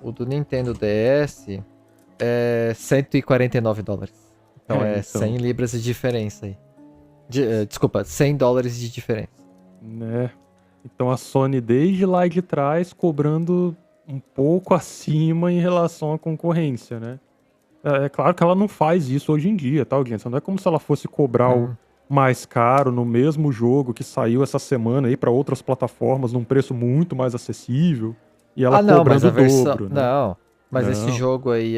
O do Nintendo DS é $149. Então é 100 libras de diferença aí. Desculpa, $100 de diferença. Né? Então a Sony desde lá de trás cobrando um pouco acima em relação à concorrência, né? É claro que ela não faz isso hoje em dia, tá, audiência? Não é como se ela fosse cobrar o mais caro no mesmo jogo que saiu essa semana aí para outras plataformas num preço muito mais acessível e ela cobrando o dobro, né? Não, mas esse jogo aí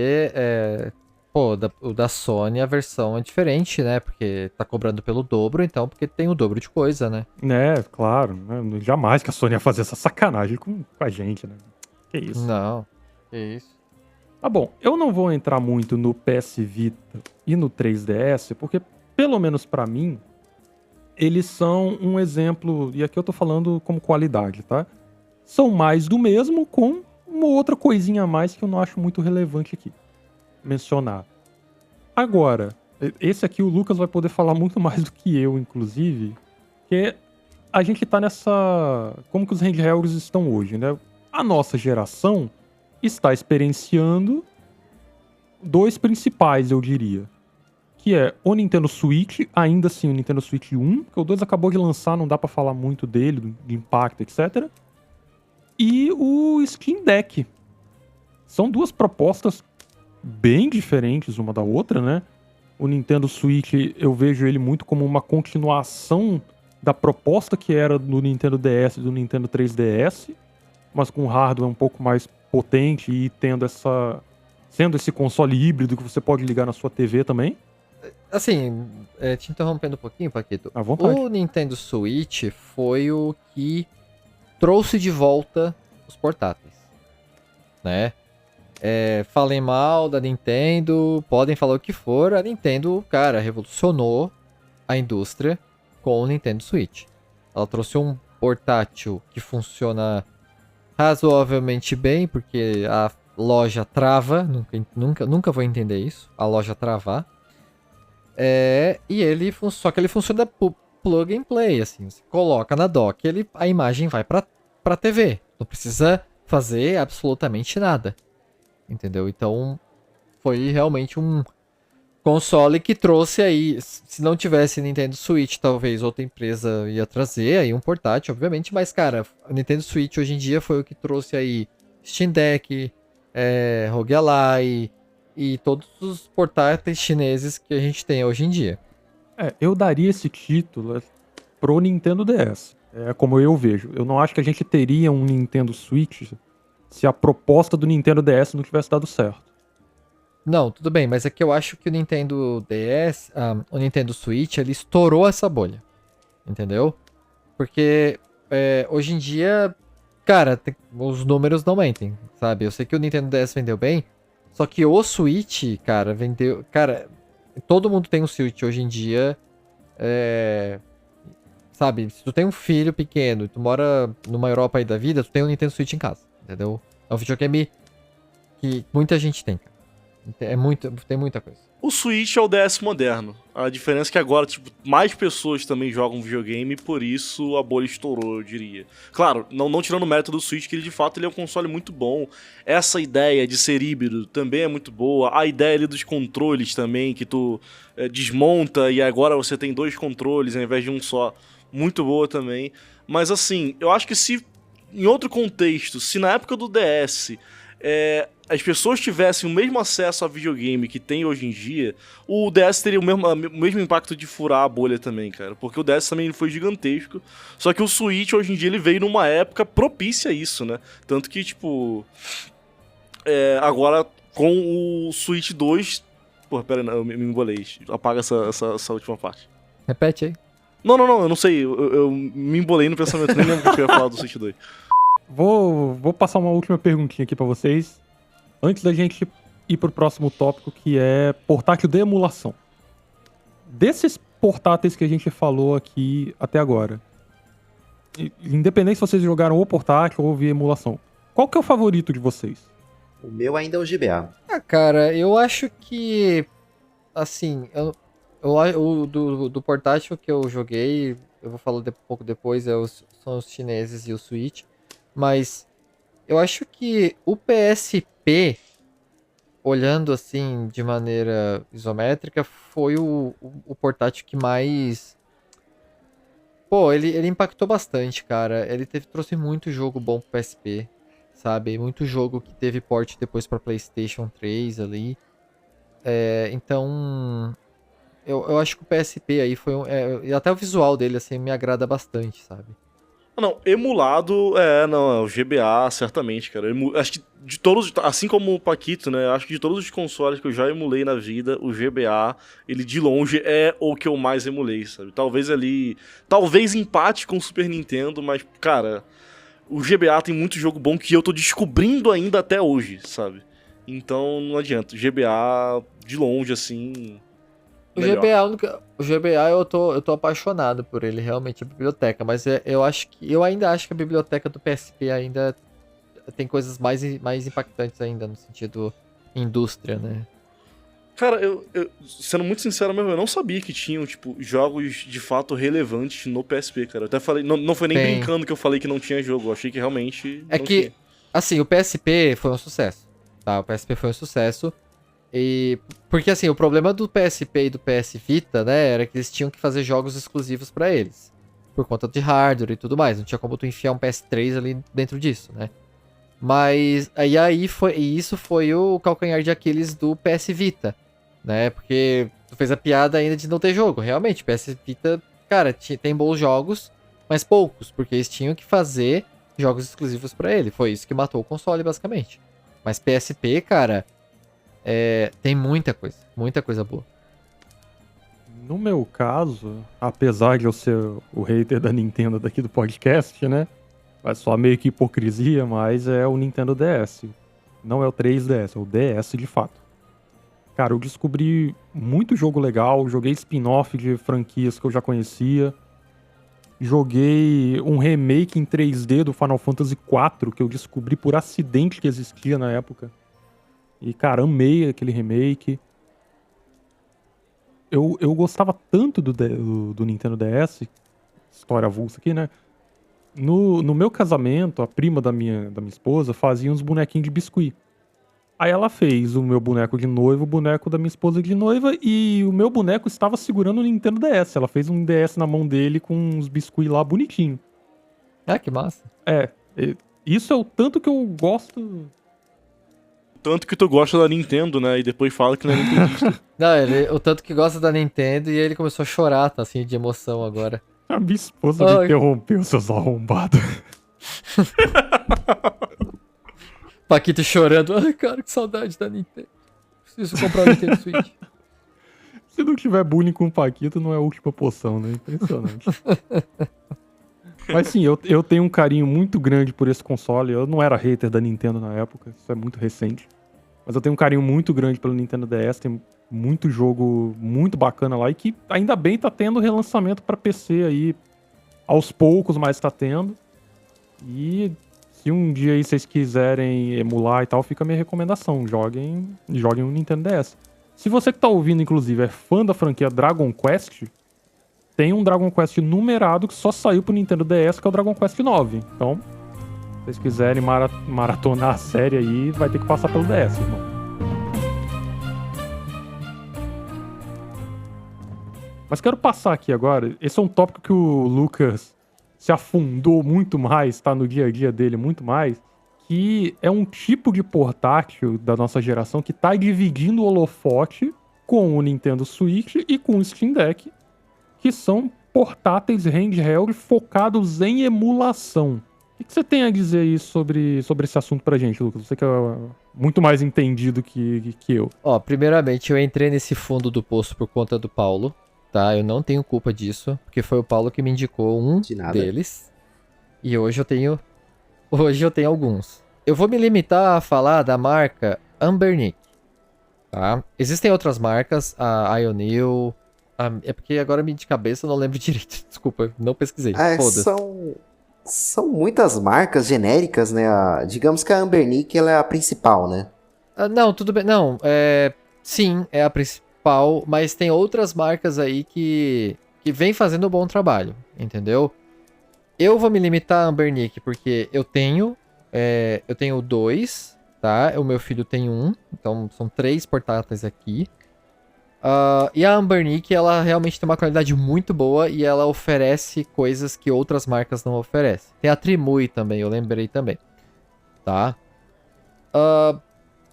o da Sony, a versão é diferente, né? Porque tá cobrando pelo dobro, então, porque tem o dobro de coisa, né? Claro, né? Jamais que a Sony ia fazer essa sacanagem com a gente, né? Que isso? Não, que isso. Tá bom, eu não vou entrar muito no PS Vita e no 3DS, porque pelo menos pra mim, eles são um exemplo, e aqui eu tô falando como qualidade, tá? São mais do mesmo com uma outra coisinha a mais que eu não acho muito relevante aqui mencionar. Agora, esse aqui o Lucas vai poder falar muito mais do que eu, inclusive, que a gente tá nessa... Como que os handhelds estão hoje, né? A nossa geração está experienciando 2 principais, eu diria. Que é o Nintendo Switch, ainda assim o Nintendo Switch 1, que o 2 acabou de lançar, não dá pra falar muito dele, de impacto, etc. E o Steam Deck. São 2 propostas bem diferentes uma da outra, né? O Nintendo Switch, eu vejo ele muito como uma continuação da proposta que era do Nintendo DS e do Nintendo 3DS, mas com hardware um pouco mais potente e sendo esse console híbrido que você pode ligar na sua TV também. Assim, te interrompendo um pouquinho, Paquito. À vontade. O Nintendo Switch foi o que trouxe de volta os portáteis, né? Falem mal da Nintendo, podem falar o que for, a Nintendo, cara, revolucionou a indústria com o Nintendo Switch. Ela trouxe um portátil que funciona razoavelmente bem, porque a loja trava, nunca vou entender isso, a loja travar. E só que ele funciona plug and play, assim. Você coloca na dock, a imagem vai pra TV. Não precisa fazer absolutamente nada. Entendeu? Então, foi realmente um console que trouxe aí... Se não tivesse Nintendo Switch, talvez outra empresa ia trazer aí um portátil, obviamente. Mas, cara, o Nintendo Switch hoje em dia foi o que trouxe aí Steam Deck, ROG Ally e todos os portáteis chineses que a gente tem hoje em dia. Eu daria esse título pro Nintendo DS. É como eu vejo. Eu não acho que a gente teria um Nintendo Switch se a proposta do Nintendo DS não tivesse dado certo. Não, tudo bem, mas é que eu acho que o Nintendo DS, o Nintendo Switch, ele estourou essa bolha. Entendeu? Porque hoje em dia, cara, os números não mentem, sabe? Eu sei que o Nintendo DS vendeu bem, só que o Switch, cara, vendeu... Cara, todo mundo tem um Switch hoje em dia. Sabe, se tu tem um filho pequeno e tu mora numa Europa aí da vida, tu tem um Nintendo Switch em casa, entendeu? É um videogame que muita gente tem, cara. Tem muita coisa. O Switch é o DS moderno. A diferença é que agora, tipo, mais pessoas também jogam videogame e por isso a bolha estourou, eu diria. Claro, não tirando o mérito do Switch, que ele de fato ele é um console muito bom. Essa ideia de ser híbrido também é muito boa. A ideia ali dos controles também, que tu desmonta e agora você tem 2 controles ao invés de um só. Muito boa também. Mas assim, eu acho que se em outro contexto, se na época do DS... as pessoas tivessem o mesmo acesso a videogame que tem hoje em dia, o DS teria o mesmo impacto de furar a bolha também, cara. Porque o DS também foi gigantesco. Só que o Switch, hoje em dia, ele veio numa época propícia a isso, né? Tanto que, tipo... agora, com o Switch 2... Porra, pera aí, eu me embolei. Apaga essa última parte. Repete aí. Não, eu não sei. Eu me embolei no pensamento. Nem lembro o que eu ia falar do Switch 2. Vou passar uma última perguntinha aqui pra vocês, antes da gente ir pro próximo tópico, que é portátil de emulação. Desses portáteis que a gente falou aqui até agora, independente se vocês jogaram ou portátil ou via emulação, qual que é o favorito de vocês? O meu ainda é o GBA. Cara, eu acho que... Assim, do portátil que eu joguei, eu vou falar pouco depois, são os chineses e o Switch. Mas eu acho que o PSP, olhando assim de maneira isométrica, foi o portátil que mais... Pô, ele impactou bastante, cara. Ele trouxe muito jogo bom pro PSP, sabe? Muito jogo que teve port depois pra PlayStation 3 ali. Então, eu acho que o PSP aí foi e até o visual dele, assim, me agrada bastante, sabe? Não, emulado, é o GBA, certamente, cara. Acho que de todos, assim como o Paquito, né, acho que de todos os consoles que eu já emulei na vida, o GBA, ele de longe é o que eu mais emulei, sabe? Talvez empate com o Super Nintendo, mas, cara, o GBA tem muito jogo bom que eu tô descobrindo ainda até hoje, sabe? Então, não adianta. O GBA, de longe, assim... O GBA eu tô apaixonado por ele, realmente, a biblioteca, mas eu ainda acho que a biblioteca do PSP ainda tem coisas mais impactantes ainda, no sentido indústria, né? Cara, eu sendo muito sincero mesmo, eu não sabia que tinham, tipo, jogos de fato relevantes no PSP, cara. Eu até falei, não foi nem brincando que eu falei que não tinha jogo, eu achei que realmente não tinha. Assim, o PSP foi um sucesso, tá? O PSP foi um sucesso. Porque assim, o problema do PSP e do PS Vita, né, era que eles tinham que fazer jogos exclusivos pra eles, por conta de hardware e tudo mais, não tinha como tu enfiar um PS3 ali dentro disso, né. Mas isso foi o calcanhar de Aquiles do PS Vita, né, porque tu fez a piada ainda de não ter jogo, realmente, PS Vita, cara, tem bons jogos, mas poucos, porque eles tinham que fazer jogos exclusivos pra ele, foi isso que matou o console, basicamente. Mas PSP, cara... tem muita coisa boa. No meu caso, apesar de eu ser o hater da Nintendo daqui do podcast, né? Mas só meio que hipocrisia, mas é o Nintendo DS. Não é o 3DS, é o DS de fato. Cara, eu descobri muito jogo legal, joguei spin-off de franquias que eu já conhecia. Joguei um remake em 3D do Final Fantasy IV, que eu descobri por acidente que existia na época. E, cara, amei aquele remake. eu gostava tanto do Nintendo DS, história avulsa aqui, né? No meu casamento, a prima da minha esposa fazia uns bonequinhos de biscuit. Aí ela fez o meu boneco de noivo, o boneco da minha esposa de noiva, e o meu boneco estava segurando o Nintendo DS. Ela fez um DS na mão dele com uns biscuits lá bonitinho. Ah, que massa. Isso é o tanto que eu gosto. Tanto que tu gosta da Nintendo, né? E depois fala que não é nintendista. Não, o tanto que gosta da Nintendo e ele começou a chorar, tá, assim, de emoção agora. A minha esposa me interrompeu, seus arrombados. Paquito chorando. Ai, cara, que saudade da Nintendo. Preciso comprar o Nintendo Switch. Se não tiver bullying com o Paquito, não é a última poção, né? Impressionante. Mas sim, eu tenho um carinho muito grande por esse console. Eu não era hater da Nintendo na época, isso é muito recente. Mas eu tenho um carinho muito grande pelo Nintendo DS, tem muito jogo muito bacana lá. E que ainda bem tá tendo relançamento pra PC aí, aos poucos, mas tá tendo. E se um dia aí vocês quiserem emular e tal, fica a minha recomendação. Joguem um Nintendo DS. Se você que tá ouvindo, inclusive, é fã da franquia Dragon Quest, tem um Dragon Quest numerado que só saiu pro Nintendo DS, que é o Dragon Quest 9. Então, se vocês quiserem maratonar a série aí, vai ter que passar pelo DS, irmão. Mas quero passar aqui agora. Esse é um tópico que o Lucas se afundou muito mais, tá no dia a dia dele muito mais, que é um tipo de portátil da nossa geração que tá dividindo o holofote com o Nintendo Switch e com o Steam Deck, que são portáteis handheld focados em emulação. O que você tem a dizer aí sobre esse assunto pra gente, Lucas? Você que é muito mais entendido que eu. Ó, primeiramente, eu entrei nesse fundo do poço por conta do Paulo, tá? Eu não tenho culpa disso, porque foi o Paulo que me indicou um deles. E hoje eu tenho alguns. Eu vou me limitar a falar da marca Anbernic, tá? Existem outras marcas, a Ionil... é porque agora de cabeça eu não lembro direito. Desculpa, não pesquisei. Foda-se. São muitas marcas genéricas, né? Digamos que a Anbernic ela é a principal, né? Não, tudo bem. Não, sim, é a principal, mas tem outras marcas aí que vem fazendo um bom trabalho, entendeu? Eu vou me limitar a Anbernic porque eu tenho 2, tá? O meu filho tem 1, então são 3 portáteis aqui. E a Anbernic, ela realmente tem uma qualidade muito boa e ela oferece coisas que outras marcas não oferecem. Tem a Trimui também, eu lembrei também, tá?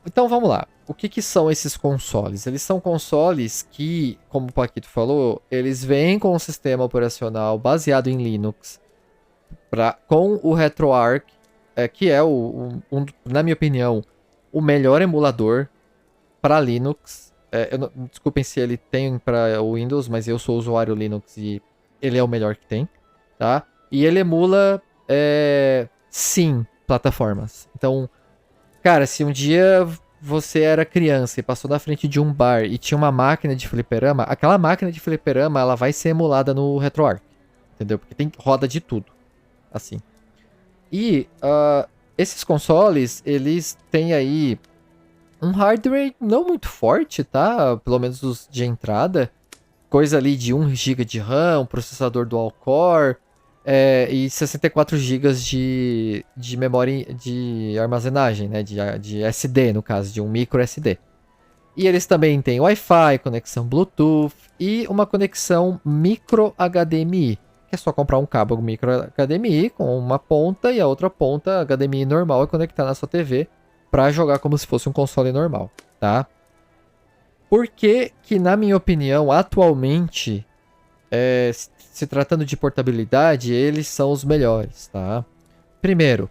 Então vamos lá. O que são esses consoles? Eles são consoles que, como o Paquito falou, eles vêm com um sistema operacional baseado em Linux, com o RetroArch, que é, na minha opinião, o melhor emulador para Linux. Desculpem se ele tem para o Windows, mas eu sou usuário Linux e ele é o melhor que tem, tá? E ele emula, sim, plataformas. Então, cara, se um dia você era criança e passou na frente de um bar e tinha uma máquina de fliperama, aquela máquina de fliperama, ela vai ser emulada no RetroArch, entendeu? Porque roda de tudo, assim. E esses consoles, eles têm aí um hardware não muito forte, tá? Pelo menos os de entrada. Coisa ali de 1 GB de RAM, um processador dual-core e 64 GB de memória de armazenagem, né? De SD, no caso, de um micro SD. E eles também têm Wi-Fi, conexão Bluetooth e uma conexão micro HDMI. Que é só comprar um cabo micro HDMI com uma ponta e a outra ponta HDMI normal e conectar na sua TV para jogar como se fosse um console normal, tá? Por que, na minha opinião, atualmente, se tratando de portabilidade, eles são os melhores, tá? Primeiro,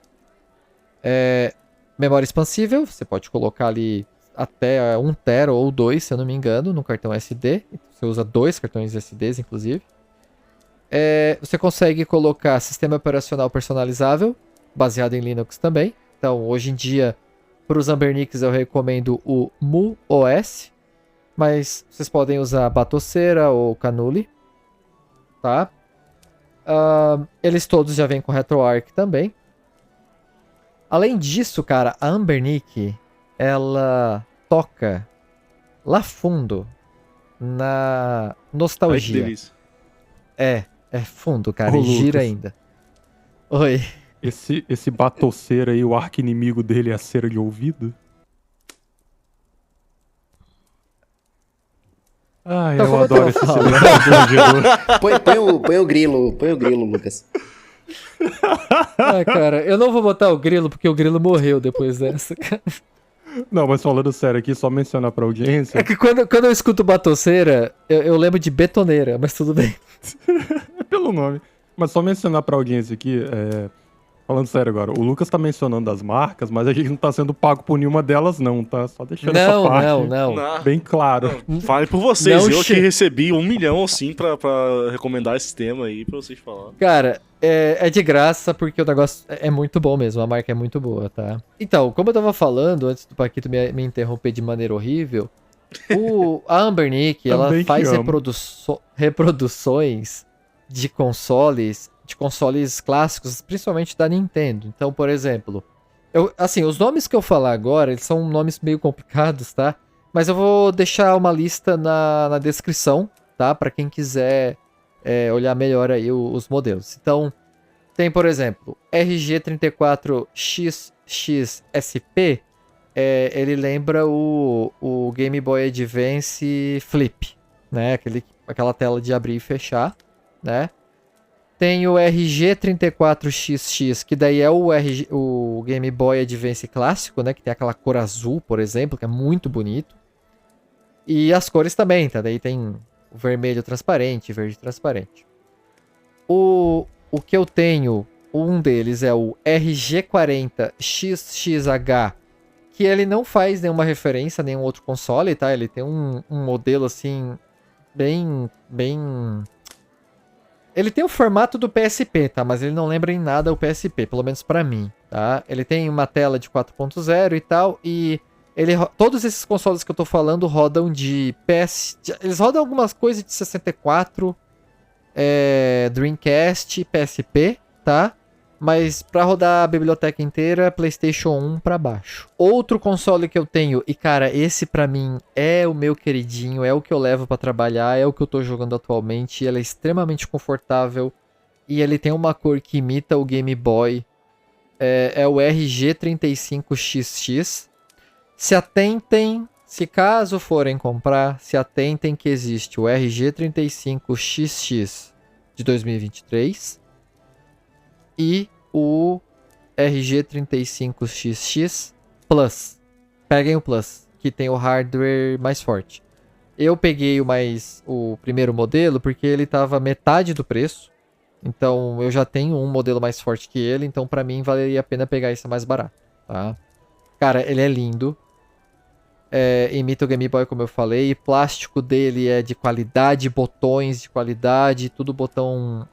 memória expansível, você pode colocar ali até 1 TB ou 2, se eu não me engano, no cartão SD. Você usa 2 cartões SDs, inclusive. Você consegue colocar sistema operacional personalizável, baseado em Linux também. Então, hoje em dia, para os Anbernics eu recomendo o MuOS, mas vocês podem usar Batocera ou Canuli, tá? Eles todos já vêm com RetroArch também. Além disso, cara, a Anbernic, ela toca lá fundo na Ai, que nostalgia. delícia. É fundo, cara, Ô, e gira Lucas. ainda. Oi. Esse batoceiro aí, o arqui-inimigo dele é a cera de ouvido? Ai, Então, eu como eu adoro tava esse falando. silêncio constrangedor. Põe o grilo, Lucas. Ah, cara, eu não vou botar o grilo, porque o grilo morreu depois dessa, cara. Não, mas falando sério aqui, só mencionar pra audiência. É que quando eu escuto batoceira, eu lembro de betoneira, mas tudo bem. Pelo nome. Mas só mencionar pra audiência aqui, falando sério agora, o Lucas tá mencionando as marcas, mas a gente não tá sendo pago por nenhuma delas não, tá? Só deixando essa parte Não. bem claro. Fale por vocês, Não eu que che- recebi 1 milhão, assim, pra recomendar esse tema aí pra vocês falarem. Cara, é de graça porque o negócio é muito bom mesmo, a marca é muito boa, tá? Então, como eu tava falando, antes do Paquito me interromper de maneira horrível, a Ambernick, ela Também te faz amo. reproduções de consoles clássicos, principalmente da Nintendo. Então, por exemplo, os nomes que eu falar agora, eles são nomes meio complicados, tá? Mas eu vou deixar uma lista na descrição, tá? Pra quem quiser olhar melhor aí os modelos. Então, tem, por exemplo, RG34XXSP, ele lembra o Game Boy Advance Flip, né? Aquela tela de abrir e fechar, né? Tem o RG34XX, que daí é o Game Boy Advance clássico, né? Que tem aquela cor azul, por exemplo, que é muito bonito. E as cores também, tá? Daí tem o vermelho transparente, verde transparente. O que eu tenho, um deles é o RG40XXH, que ele não faz nenhuma referência a nenhum outro console, tá? Ele tem um modelo assim, bem... Ele tem o formato do PSP, tá? Mas ele não lembra em nada o PSP, pelo menos pra mim, tá? Ele tem uma tela de 4.0 e tal, e todos esses consoles que eu tô falando rodam de eles rodam algumas coisas de 64, Dreamcast, PSP, tá? Mas pra rodar a biblioteca inteira, PlayStation 1 pra baixo. Outro console que eu tenho, e cara, esse pra mim é o meu queridinho, é o que eu levo pra trabalhar, é o que eu tô jogando atualmente, ele é extremamente confortável e ele tem uma cor que imita o Game Boy, é o RG35XX. Se atentem, se caso forem comprar, se atentem que existe o RG35XX de 2023 e o RG35XX Plus. Peguem o Plus, que tem o hardware mais forte. Eu peguei o primeiro modelo porque ele tava metade do preço. Então eu já tenho um modelo mais forte que ele, então pra mim valeria a pena pegar esse mais barato, tá? Cara, ele é lindo. Imita o Game Boy, como eu falei. O plástico dele é de qualidade, botões de qualidade, tudo botão...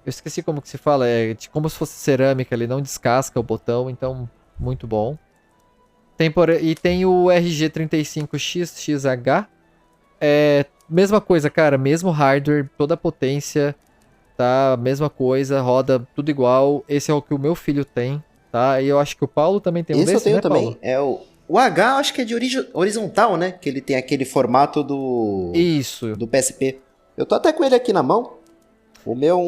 Eu esqueci como que se fala, como se fosse cerâmica, ele não descasca o botão, então muito bom. E tem o RG35XXH, mesma coisa, cara, mesmo hardware, toda a potência, tá, mesma coisa, roda tudo igual. Esse é o que o meu filho tem, tá, e eu acho que o Paulo também tem um Esse desses, eu tenho né, também. Paulo? O H, acho que é de horizontal, né? Que ele tem aquele formato Isso. do PSP. Eu tô até com ele aqui na mão. O meu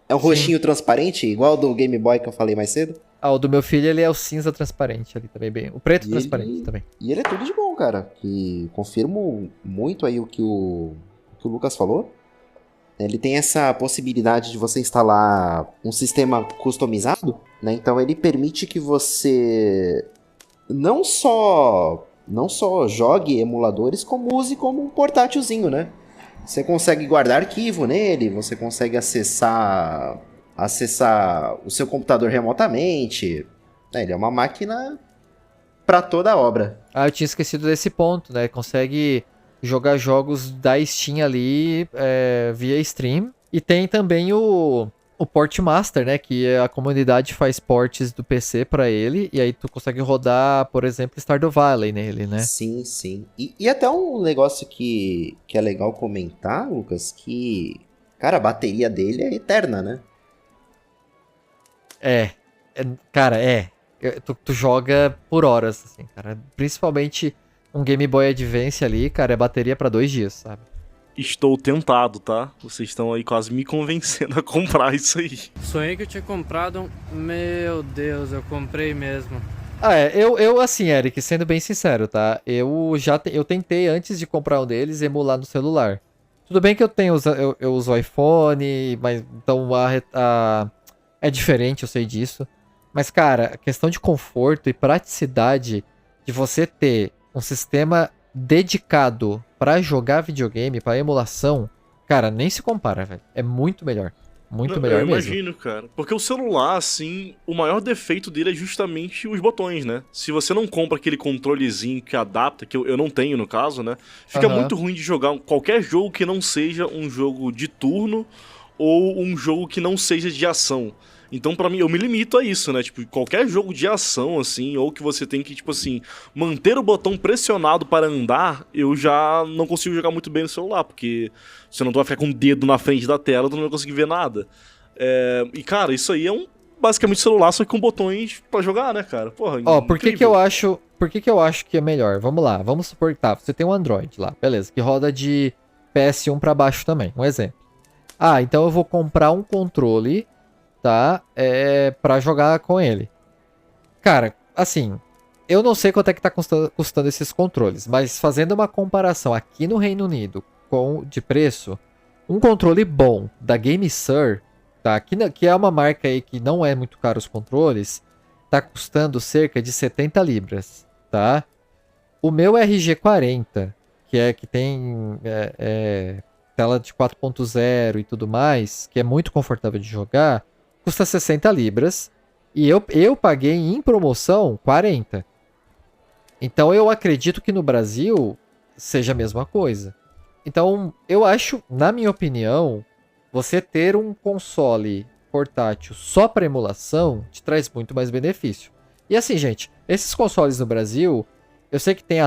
é um roxinho transparente, igual do Game Boy que eu falei mais cedo. O do meu filho, ele é o cinza transparente ali também, bem. O preto transparente também. E ele é tudo de bom, cara. E confirmo muito aí o que o Lucas falou. Ele tem essa possibilidade de você instalar um sistema customizado, né? Então ele permite que você não só jogue emuladores, como use como um portátilzinho, né? Você consegue guardar arquivo nele, você consegue acessar o seu computador remotamente. Ele é uma máquina para toda a obra. Eu tinha esquecido desse ponto, né? Consegue jogar jogos da Steam ali via stream. E tem também o Portmaster, né? Que a comunidade faz ports do PC pra ele. E aí tu consegue rodar, por exemplo, Stardew Valley nele, né? Sim, sim. E até um negócio que é legal comentar, Lucas, que, cara, a bateria dele é eterna, né? Cara, tu joga por horas, assim, cara. Principalmente um Game Boy Advance ali, cara, é bateria pra 2 dias, sabe? Estou tentado, tá? Vocês estão aí quase me convencendo a comprar isso aí. Sonhei que eu tinha comprado um... Meu Deus, eu comprei mesmo. Eu assim, Eric, sendo bem sincero, tá? Eu tentei, antes de comprar um deles, emular no celular. Tudo bem que eu uso o iPhone, mas então é diferente, eu sei disso. Mas, cara, a questão de conforto e praticidade de você ter um sistema dedicado pra jogar videogame, pra emulação, cara, nem se compara, velho. É muito melhor. Muito melhor mesmo. Eu imagino, cara. Porque o celular, assim, o maior defeito dele é justamente os botões, né? Se você não compra aquele controlezinho que adapta, que eu não tenho no caso, né? Fica muito ruim de jogar qualquer jogo que não seja um jogo de turno ou um jogo que não seja de ação. Então, pra mim, eu me limito a isso, né? Tipo, qualquer jogo de ação, assim, ou que você tem que, tipo assim, manter o botão pressionado para andar, eu já não consigo jogar muito bem no celular, porque você não vai ficar com o dedo na frente da tela, tu não vai conseguir ver nada. E, cara, isso aí é basicamente celular, só que com botões pra jogar, né, cara? Porra, por que eu acho que é melhor? Vamos lá, vamos supor que você tem um Android lá, beleza, que roda de PS1 pra baixo também, um exemplo. Então eu vou comprar um controle, tá? Pra jogar com ele. Cara, assim, eu não sei quanto é que tá custando esses controles, mas fazendo uma comparação aqui no Reino Unido de preço, um controle bom da GameSir, tá? Que é uma marca aí que não é muito caro os controles, tá custando cerca de 70 libras, tá? O meu RG40, que tem tela de 4.0 e tudo mais, que é muito confortável de jogar, custa 60 libras. E eu paguei em promoção 40. Então eu acredito que no Brasil seja a mesma coisa. Então eu acho, na minha opinião, você ter um console portátil só para emulação te traz muito mais benefício. E assim, gente, esses consoles no Brasil, eu sei que tem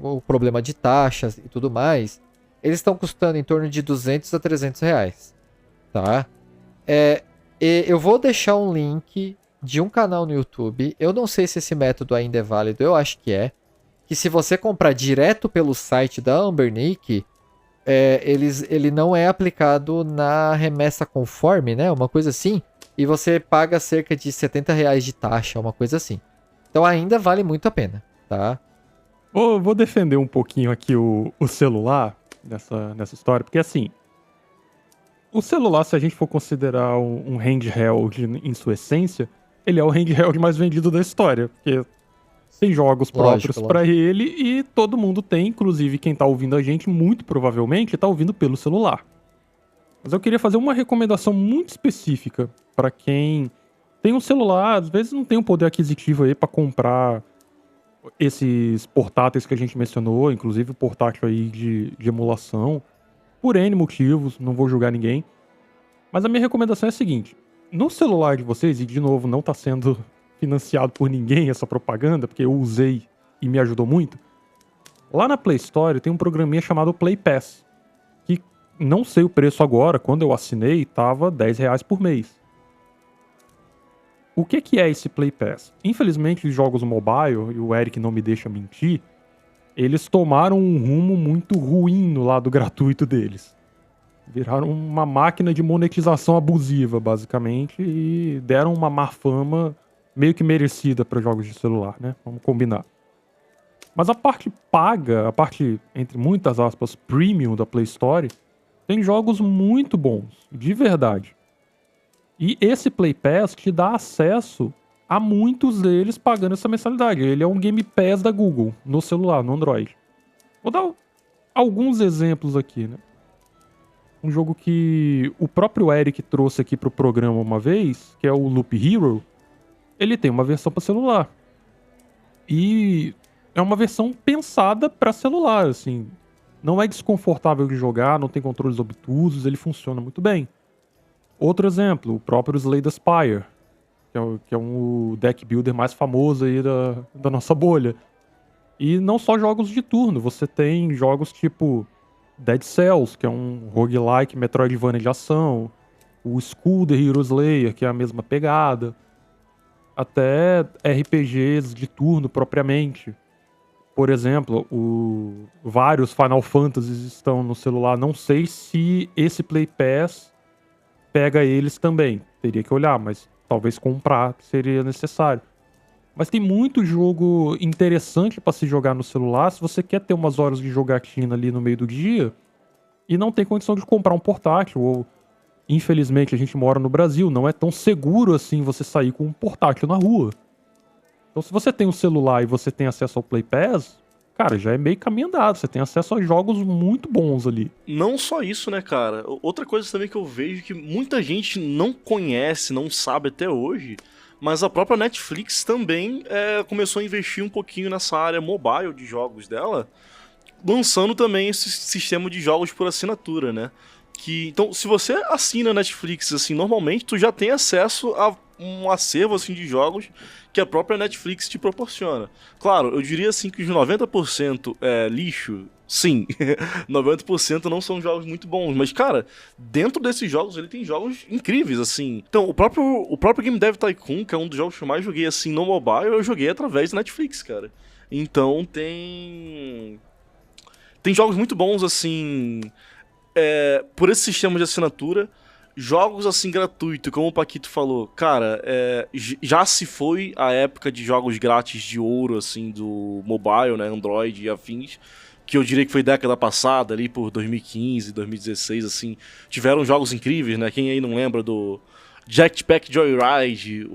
o problema de taxas e tudo mais, eles estão custando em torno de 200 a 300 reais, tá? Eu vou deixar um link de um canal no YouTube, eu não sei se esse método ainda é válido, eu acho que é, que se você comprar direto pelo site da Ambernic, ele não é aplicado na remessa conforme, né? Uma coisa assim. E você paga cerca de 70 reais de taxa, uma coisa assim. Então ainda vale muito a pena, tá? Vou defender um pouquinho aqui o celular nessa história, porque assim, o celular, se a gente for considerar um handheld em sua essência, ele é o handheld mais vendido da história, porque tem jogos próprios para ele e todo mundo tem, inclusive quem tá ouvindo a gente, muito provavelmente tá ouvindo pelo celular. Mas eu queria fazer uma recomendação muito específica para quem tem um celular, às vezes não tem um poder aquisitivo aí para comprar esses portáteis que a gente mencionou, inclusive o portátil aí de emulação, por N motivos, não vou julgar ninguém. Mas a minha recomendação é a seguinte: no celular de vocês, e de novo não tá sendo financiado por ninguém essa propaganda, porque eu usei e me ajudou muito, lá na Play Store tem um programinha chamado Play Pass, que não sei o preço agora, quando eu assinei tava 10 reais por mês. O que é esse Play Pass? Infelizmente os jogos mobile, e o Eric não me deixa mentir, eles tomaram um rumo muito ruim no lado gratuito deles. Viraram uma máquina de monetização abusiva, basicamente, e deram uma má fama meio que merecida para jogos de celular, né? Vamos combinar. Mas a parte paga, a parte, entre muitas aspas, premium da Play Store, tem jogos muito bons, de verdade. E esse Play Pass te dá acesso a muitos deles pagando essa mensalidade. Ele é um Game Pass da Google, no celular, no Android. Vou dar alguns exemplos aqui, né? Um jogo que o próprio Eric trouxe aqui pro programa uma vez, que é o Loop Hero, ele tem uma versão para celular. E é uma versão pensada para celular, assim. Não é desconfortável de jogar, não tem controles obtusos, ele funciona muito bem. Outro exemplo, o próprio Slay the Spire, que é um deck builder mais famoso aí da nossa bolha. E não só jogos de turno, você tem jogos tipo Dead Cells, que é um roguelike Metroidvania de ação, o Skull the Hero Slayer, que é a mesma pegada, até RPGs de turno propriamente. O por exemplo, vários Final Fantasies estão no celular. Não sei se esse Play Pass pega eles também. Teria que olhar, mas talvez comprar seria necessário. Mas tem muito jogo interessante pra se jogar no celular. Se você quer ter umas horas de jogatina ali no meio do dia e não tem condição de comprar um portátil, ou infelizmente a gente mora no Brasil, não é tão seguro assim você sair com um portátil na rua. Então se você tem um celular e você tem acesso ao Play Pass, cara, já é meio caminho andado. Você tem acesso a jogos muito bons ali. Não só isso, né, cara? Outra coisa também que eu vejo que muita gente não conhece, não sabe até hoje, mas a própria Netflix também começou a investir um pouquinho nessa área mobile de jogos dela, lançando também esse sistema de jogos por assinatura, né? Então, se você assina a Netflix, assim, normalmente, tu já tem acesso a um acervo, assim, de jogos que a própria Netflix te proporciona. Claro, eu diria, assim, que os 90% é lixo, sim. 90% não são jogos muito bons, mas, cara, dentro desses jogos, ele tem jogos incríveis, assim. Então, o próprio Game Dev Tycoon, que é um dos jogos que eu mais joguei, assim, no mobile, eu joguei através da Netflix, cara. Então, tem jogos muito bons, assim, por esse sistema de assinatura. Jogos assim gratuito, como o Paquito falou, cara, já se foi a época de jogos grátis de ouro, assim, do mobile, né, Android e afins, que eu diria que foi década passada, ali por 2015, 2016, assim, tiveram jogos incríveis, né, quem aí não lembra do Jetpack Joyride,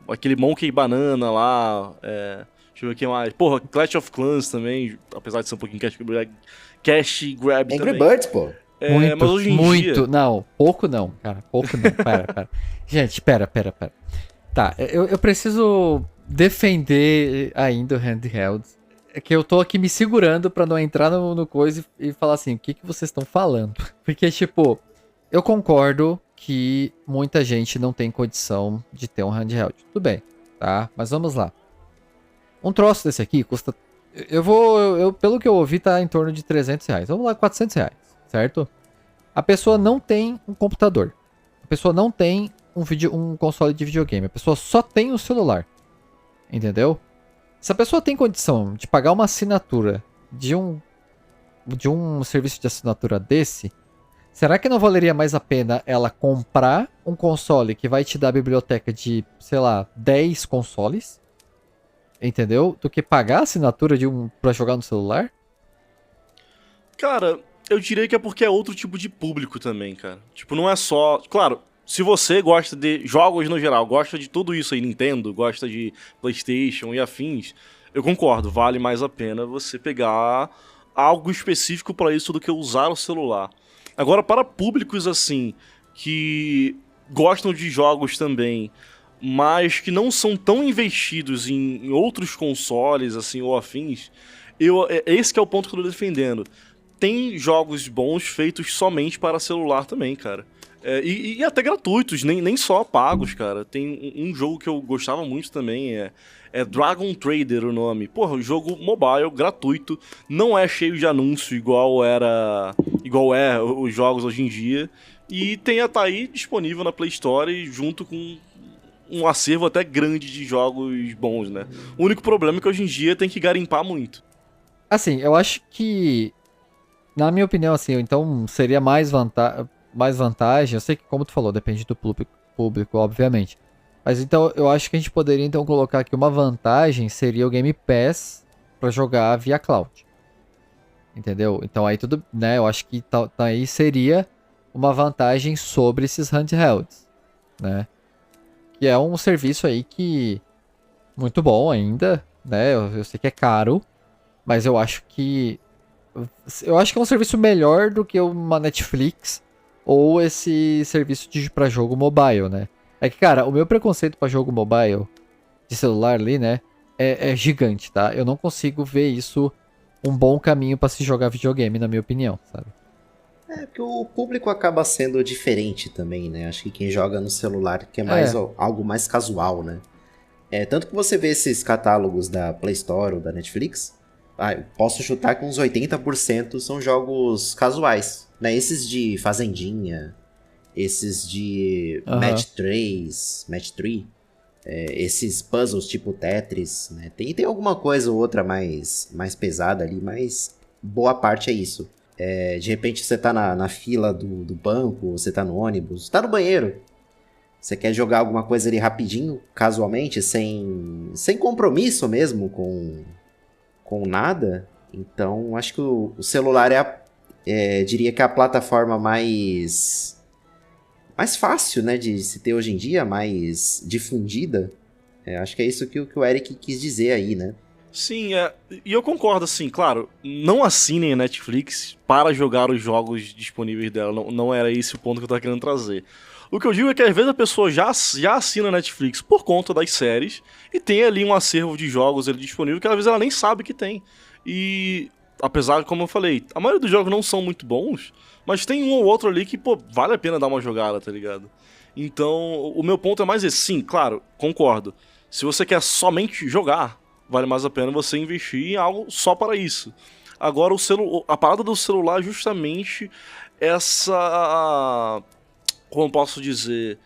aquele Monkey Banana lá, deixa eu ver o que mais, porra, Clash of Clans também, apesar de ser um pouquinho Cash Grab Angry também. Birds, pô. Muito, mas hoje em muito. dia... Não, pouco não, cara. Pouco não. Pera. Gente, pera. Tá, eu preciso defender ainda o handheld. É que eu tô aqui me segurando pra não entrar no coisa e falar assim, o que vocês estão falando? Porque, tipo, eu concordo que muita gente não tem condição de ter um handheld. Tudo bem, tá? Mas vamos lá. Um troço desse aqui custa... pelo que eu ouvi, tá em torno de R$300. Vamos lá, R$400. Certo? A pessoa não tem um computador. A pessoa não tem um console de videogame. A pessoa só tem um celular. Entendeu? Se a pessoa tem condição de pagar uma assinatura de um serviço de assinatura desse, será que não valeria mais a pena ela comprar um console que vai te dar a biblioteca de, sei lá, 10 consoles? Entendeu? Do que pagar a assinatura pra jogar no celular? Cara, eu diria que é porque é outro tipo de público também, cara. Tipo, não é só... Claro, se você gosta de jogos no geral, gosta de tudo isso aí, Nintendo, gosta de PlayStation e afins, eu concordo, vale mais a pena você pegar algo específico pra isso do que usar o celular. Agora, para públicos, assim, que gostam de jogos também, mas que não são tão investidos em outros consoles, assim, ou afins, esse que é o ponto que eu tô defendendo. Tem jogos bons feitos somente para celular também, cara. E até gratuitos, nem só pagos, cara. Tem um jogo que eu gostava muito também, é Dragon Trader o nome. Porra, o jogo mobile, gratuito, não é cheio de anúncio igual é os jogos hoje em dia. E tá aí disponível na Play Store junto com um acervo até grande de jogos bons, né? O único problema é que hoje em dia tem que garimpar muito. Assim, eu acho que... Na minha opinião, assim, então seria mais vantagem. Eu sei que, como tu falou, depende do público, obviamente. Mas então, eu acho que a gente poderia então colocar aqui uma vantagem, seria o Game Pass pra jogar via cloud. Entendeu? Então aí tudo, né, eu acho que aí seria uma vantagem sobre esses handhelds, né? Que é um serviço aí que... muito bom ainda, né? Eu sei que é caro, mas eu acho que é um serviço melhor do que uma Netflix ou esse serviço pra jogo mobile, né? É que, cara, o meu preconceito pra jogo mobile de celular ali, né, é gigante, tá? Eu não consigo ver isso um bom caminho pra se jogar videogame, na minha opinião, sabe? Porque o público acaba sendo diferente também, né? Acho que quem joga no celular quer mais algo mais casual, né? Tanto que você vê esses catálogos da Play Store ou da Netflix, eu posso chutar que uns 80% são jogos casuais, né? Esses de Fazendinha, esses de Match 3, esses puzzles tipo Tetris, né? Tem alguma coisa ou outra mais pesada ali, mas boa parte é isso. De repente você tá na fila do banco, você tá no ônibus, tá no banheiro. Você quer jogar alguma coisa ali rapidinho, casualmente, sem compromisso mesmo com nada. Então, acho que o celular diria que é a plataforma mais fácil, né, de se ter hoje em dia, mais difundida. Acho que é isso que o Eric quis dizer aí, né? Sim, e eu concordo, assim, claro, não assinem a Netflix para jogar os jogos disponíveis dela, não era esse o ponto que eu tava querendo trazer. O que eu digo é que às vezes a pessoa já assina a Netflix por conta das séries e tem ali um acervo de jogos ali disponível que às vezes ela nem sabe que tem. E apesar de, como eu falei, a maioria dos jogos não são muito bons, mas tem um ou outro ali que, pô, vale a pena dar uma jogada, tá ligado? Então, o meu ponto é mais esse. Sim, claro, concordo. Se você quer somente jogar, vale mais a pena você investir em algo só para isso. Agora, a parada do celular é justamente essa... Como posso dizer?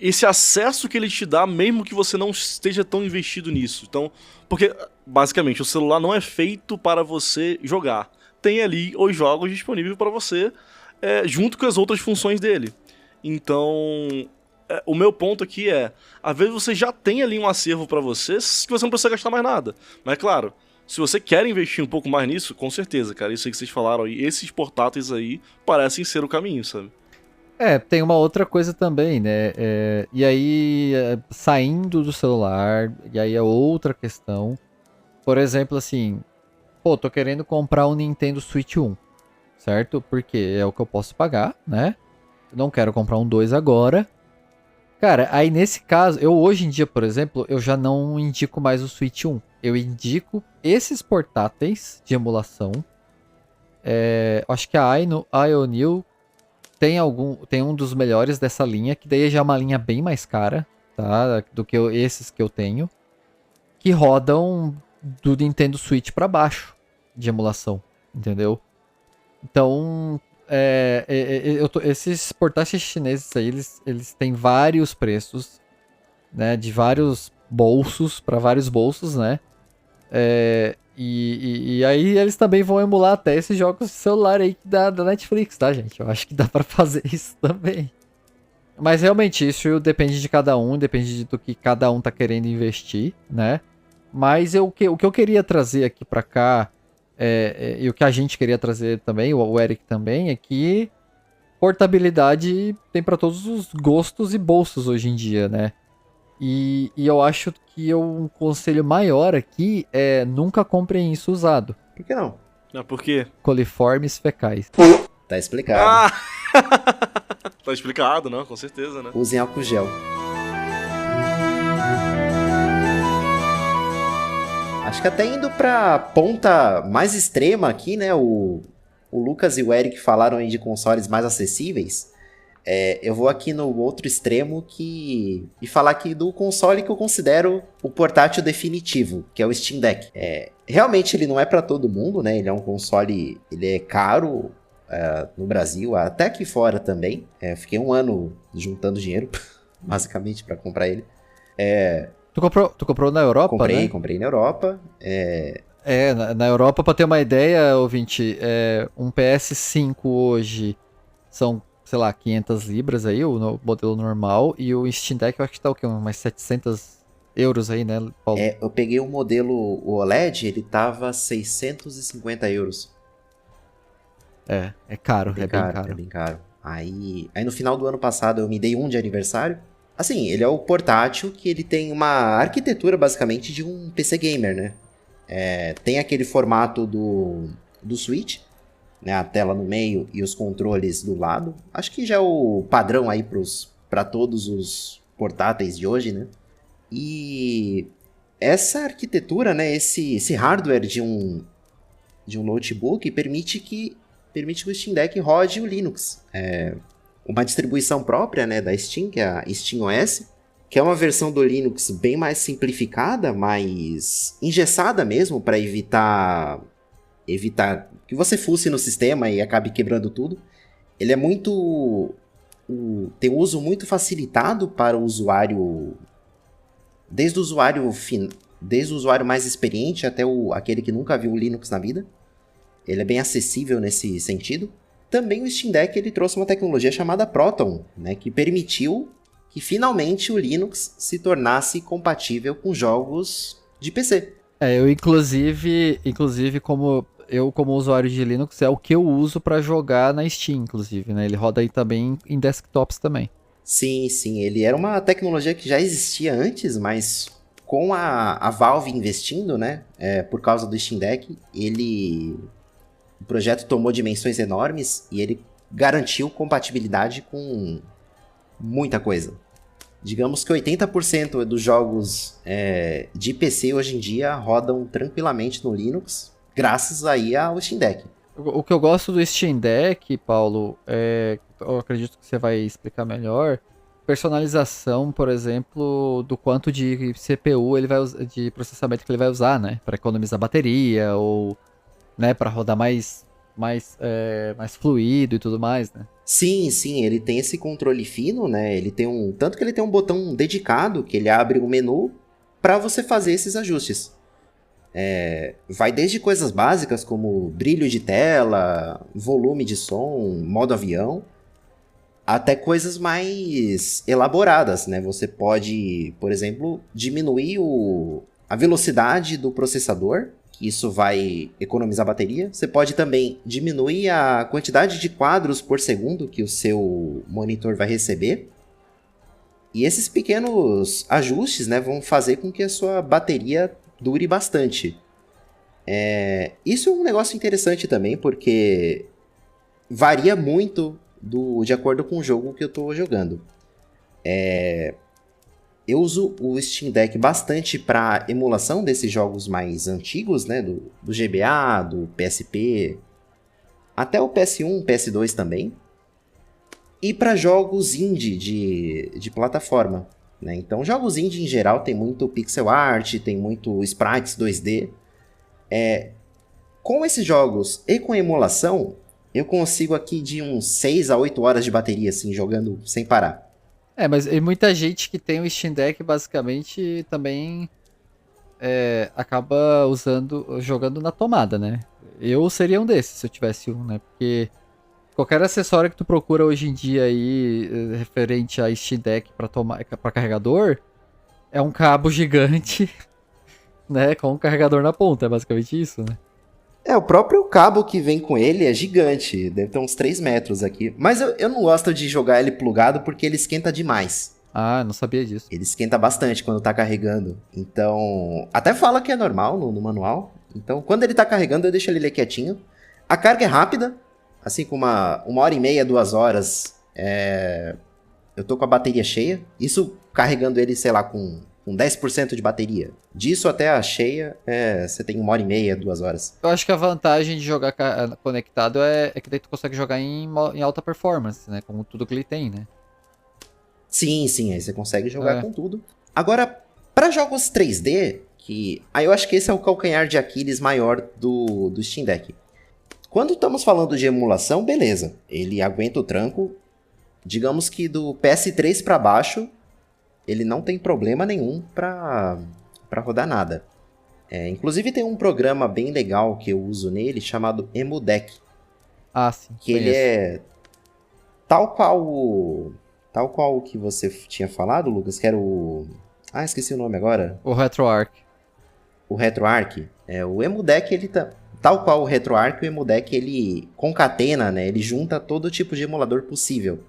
Esse acesso que ele te dá, mesmo que você não esteja tão investido nisso. Então, porque, basicamente, o celular não é feito para você jogar. Tem ali os jogos disponíveis para você, junto com as outras funções dele. Então, o meu ponto aqui às vezes você já tem ali um acervo para você, que você não precisa gastar mais nada. Mas, claro, se você quer investir um pouco mais nisso, com certeza, cara, isso aí que vocês falaram aí, esses portáteis aí parecem ser o caminho, sabe? Tem uma outra coisa também, né? E aí, saindo do celular, e aí é outra questão. Por exemplo, assim, tô querendo comprar um Nintendo Switch 1, certo? Porque é o que eu posso pagar, né? Eu não quero comprar um 2 agora. Cara, aí nesse caso, eu hoje em dia, por exemplo, eu já não indico mais o Switch 1. Eu indico esses portáteis de emulação. Acho que a Ioneel tem um dos melhores dessa linha, que daí já é uma linha bem mais cara, tá? Do que esses que eu tenho. Que rodam do Nintendo Switch pra baixo de emulação, entendeu? Então, esses portáteis chineses aí, eles têm vários preços, né? De vários bolsos, para vários bolsos, né? E aí eles também vão emular até esses jogos de celular aí da Netflix, tá, gente? Eu acho que dá pra fazer isso também. Mas realmente, isso depende de cada um, depende do que cada um tá querendo investir, né? Mas o que eu queria trazer aqui pra cá, e o que a gente queria trazer também, o Eric também, é que portabilidade tem pra todos os gostos e bolsos hoje em dia, né? E eu acho que um conselho maior aqui é nunca comprem isso usado. Por que não? Por quê? Coliformes fecais. Tá explicado. Tá explicado, não? Com certeza, né? Usem álcool gel. Acho que até indo pra ponta mais extrema aqui, né? O Lucas e o Eric falaram aí de consoles mais acessíveis. Eu vou aqui no outro extremo e falar aqui do console que eu considero o portátil definitivo, que é o Steam Deck. Realmente ele não é para todo mundo, né? Ele é um console, ele é caro no Brasil, até aqui fora também. Fiquei um ano juntando dinheiro, basicamente, para comprar ele. Tu comprou na Europa, né? Comprei na Europa. Na Europa, pra ter uma ideia, ouvinte, um PS5 hoje são, sei lá, 500 libras aí, o modelo normal, e o Steam Deck eu acho que tá o quê? Umas 700 euros aí, né, Paulo? Eu peguei o modelo OLED, ele tava 650 euros. É caro, bem caro. É bem caro. Aí no final do ano passado eu me dei um de aniversário. Assim, ele é o portátil que ele tem uma arquitetura basicamente de um PC gamer, né? Tem aquele formato do Switch, né? A tela no meio e os controles do lado. Acho que já é o padrão aí para todos os portáteis de hoje, né? E essa arquitetura, né? Esse hardware de um notebook permite que o Steam Deck rode o Linux. Uma distribuição própria, né, da Steam, que é a SteamOS, que é uma versão do Linux bem mais simplificada, mais engessada mesmo, para evitar que você fusse no sistema e acabe quebrando tudo. Ele é tem um uso muito facilitado para o usuário desde o usuário mais experiente até aquele que nunca viu o Linux na vida. Ele é bem acessível nesse sentido. Também o Steam Deck ele trouxe uma tecnologia chamada Proton, né, que permitiu que finalmente o Linux se tornasse compatível com jogos de PC. Eu inclusive como usuário de Linux, é o que eu uso para jogar na Steam, inclusive, né? Ele roda aí também em desktops também. Sim, ele era uma tecnologia que já existia antes, mas com a Valve investindo, né, por causa do Steam Deck, o projeto tomou dimensões enormes e ele garantiu compatibilidade com muita coisa. Digamos que 80% dos jogos de PC hoje em dia rodam tranquilamente no Linux, graças aí ao Steam Deck. O que eu gosto do Steam Deck, Paulo, eu acredito que você vai explicar melhor, personalização, por exemplo, do quanto de CPU ele vai usar, de processamento que ele vai usar, né? Para economizar bateria ou, né, para rodar mais fluido e tudo mais, né? Sim, ele tem esse controle fino, né? Tanto que ele tem um botão dedicado que ele abre o menu para você fazer esses ajustes. Vai desde coisas básicas como brilho de tela, volume de som, modo avião, até coisas mais elaboradas, né? Você pode, por exemplo, diminuir a velocidade do processador, que isso vai economizar bateria. Você pode também diminuir a quantidade de quadros por segundo que o seu monitor vai receber. E esses pequenos ajustes, né, vão fazer com que a sua bateria dure bastante. Isso é um negócio interessante também, porque varia muito de acordo com o jogo que eu estou jogando. Eu uso o Steam Deck bastante para emulação desses jogos mais antigos, né, do GBA, do PSP, até o PS1, PS2 também. E para jogos indie de plataforma, né? Então, jogos indie em geral tem muito pixel art, tem muito sprites 2D. Com esses jogos e com emulação, eu consigo aqui de uns 6 a 8 horas de bateria, assim, jogando sem parar. Mas e muita gente que tem o Steam Deck, basicamente, também acaba jogando na tomada, né? Eu seria um desses, se eu tivesse um, né? Porque qualquer acessório que tu procura hoje em dia aí, referente a Steam Deck para carregador, é um cabo gigante, né? Com um carregador na ponta, é basicamente isso, né? O próprio cabo que vem com ele é gigante, deve ter uns 3 metros aqui. Mas eu não gosto de jogar ele plugado porque ele esquenta demais. Ah, não sabia disso. Ele esquenta bastante quando tá carregando. Então, até fala que é normal no manual. Então, quando ele tá carregando, eu deixo ele quietinho. A carga é rápida, assim com uma hora e meia, 2 horas, eu tô com a bateria cheia. Isso carregando ele, sei lá, com 10% de bateria. Disso até a cheia, você tem 1 hora e meia, 2 horas. Eu acho que a vantagem de jogar conectado é que daí tu consegue jogar em alta performance, né? Como tudo que ele tem, né? Sim, aí você consegue jogar com tudo. Agora, para jogos 3D, aí eu acho que esse é o calcanhar de Aquiles maior do Steam Deck. Quando estamos falando de emulação, beleza. Ele aguenta o tranco. Digamos que do PS3 para baixo, ele não tem problema nenhum para rodar nada. Inclusive tem um programa bem legal que eu uso nele, chamado EmuDeck. Ah, sim. Que ele é tal qual o que você tinha falado, Lucas, que era o... esqueci o nome agora. O RetroArch. O RetroArch. O EmuDeck, ele tal qual o RetroArch, o EmuDeck, ele concatena, né? Ele junta todo tipo de emulador possível.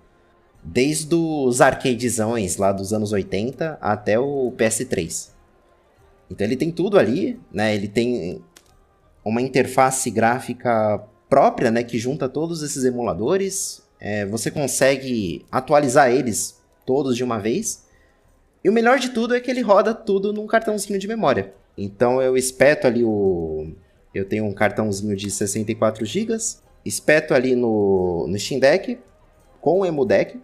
Desde os arcadezões lá dos anos 80 até o PS3. Então ele tem tudo ali, né? Ele tem uma interface gráfica própria, né? Que junta todos esses emuladores. Você consegue atualizar eles todos de uma vez. E o melhor de tudo é que ele roda tudo num cartãozinho de memória. Então eu espeto ali eu tenho um cartãozinho de 64 GB. Espeto ali no Steam Deck com o EmuDeck.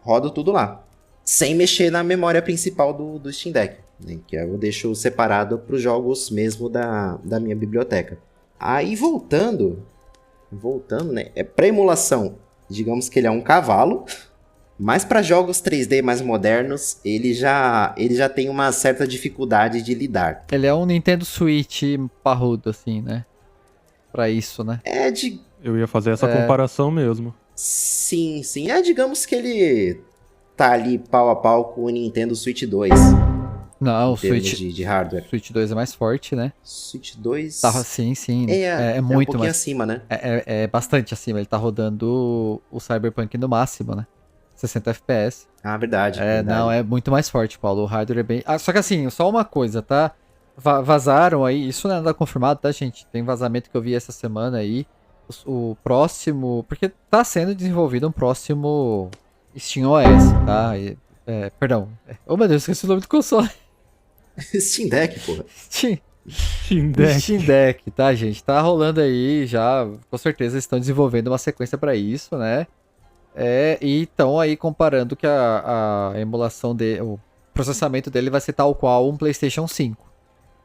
Rodo tudo lá. Sem mexer na memória principal do Steam Deck. Né, que eu deixo separado para os jogos mesmo da minha biblioteca. Aí voltando, né? Para emulação, digamos que ele é um cavalo. Mas para jogos 3D mais modernos, ele já tem uma certa dificuldade de lidar. Ele é um Nintendo Switch parrudo, assim, né? Pra isso, né? Eu ia fazer essa comparação mesmo. Sim. Digamos que ele tá ali pau a pau com o Nintendo Switch 2. Não, o termos Switch de hardware. Switch 2 é mais forte, né? Switch 2... Sim. É um muito pouquinho mais... acima, né? É bastante acima. Ele tá rodando o Cyberpunk no máximo, né? 60 FPS. Ah, verdade. Não, é muito mais forte, Paulo. O hardware é bem... só que assim, só uma coisa, tá? Vazaram aí, isso não é nada confirmado, tá, gente? Tem vazamento que eu vi essa semana aí. O próximo... Porque tá sendo desenvolvido um próximo SteamOS, tá? Perdão. Oh, meu Deus, esqueci o nome do console. Steam Deck, porra. Steam Deck, tá, gente? Tá rolando aí já, com certeza estão desenvolvendo uma sequência pra isso, né? E estão aí comparando que a emulação o processamento dele vai ser tal qual um PlayStation 5.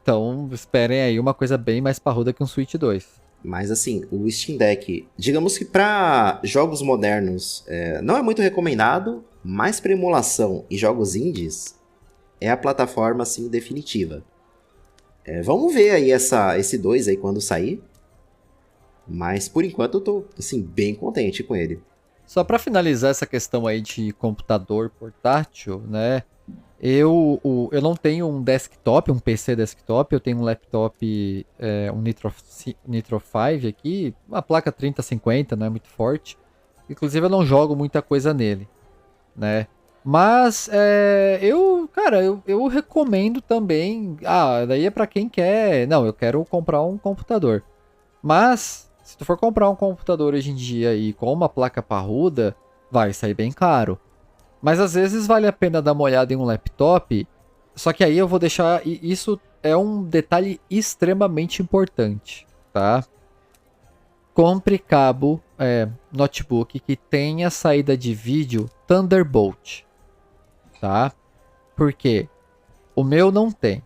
Então, esperem aí uma coisa bem mais parruda que um Switch 2. Mas assim, o Steam Deck, digamos que para jogos modernos não é muito recomendado, mas para emulação e jogos indies é a plataforma assim definitiva. Vamos ver aí esse 2 aí quando sair. Mas por enquanto eu tô assim bem contente com ele. Só para finalizar essa questão aí de computador portátil, né? Eu não tenho um desktop, um PC desktop, eu tenho um laptop, um Nitro 5 aqui, uma placa 3050, não é muito forte. Inclusive eu não jogo muita coisa nele, né? Mas eu recomendo também. Daí é para quem quer. Não, eu quero comprar um computador. Mas se tu for comprar um computador hoje em dia e com uma placa parruda, vai sair bem caro. Mas às vezes vale a pena dar uma olhada em um laptop. Só que aí eu vou deixar... Isso é um detalhe extremamente importante, tá? Compre cabo notebook que tenha saída de vídeo Thunderbolt, tá? Porque o meu não tem.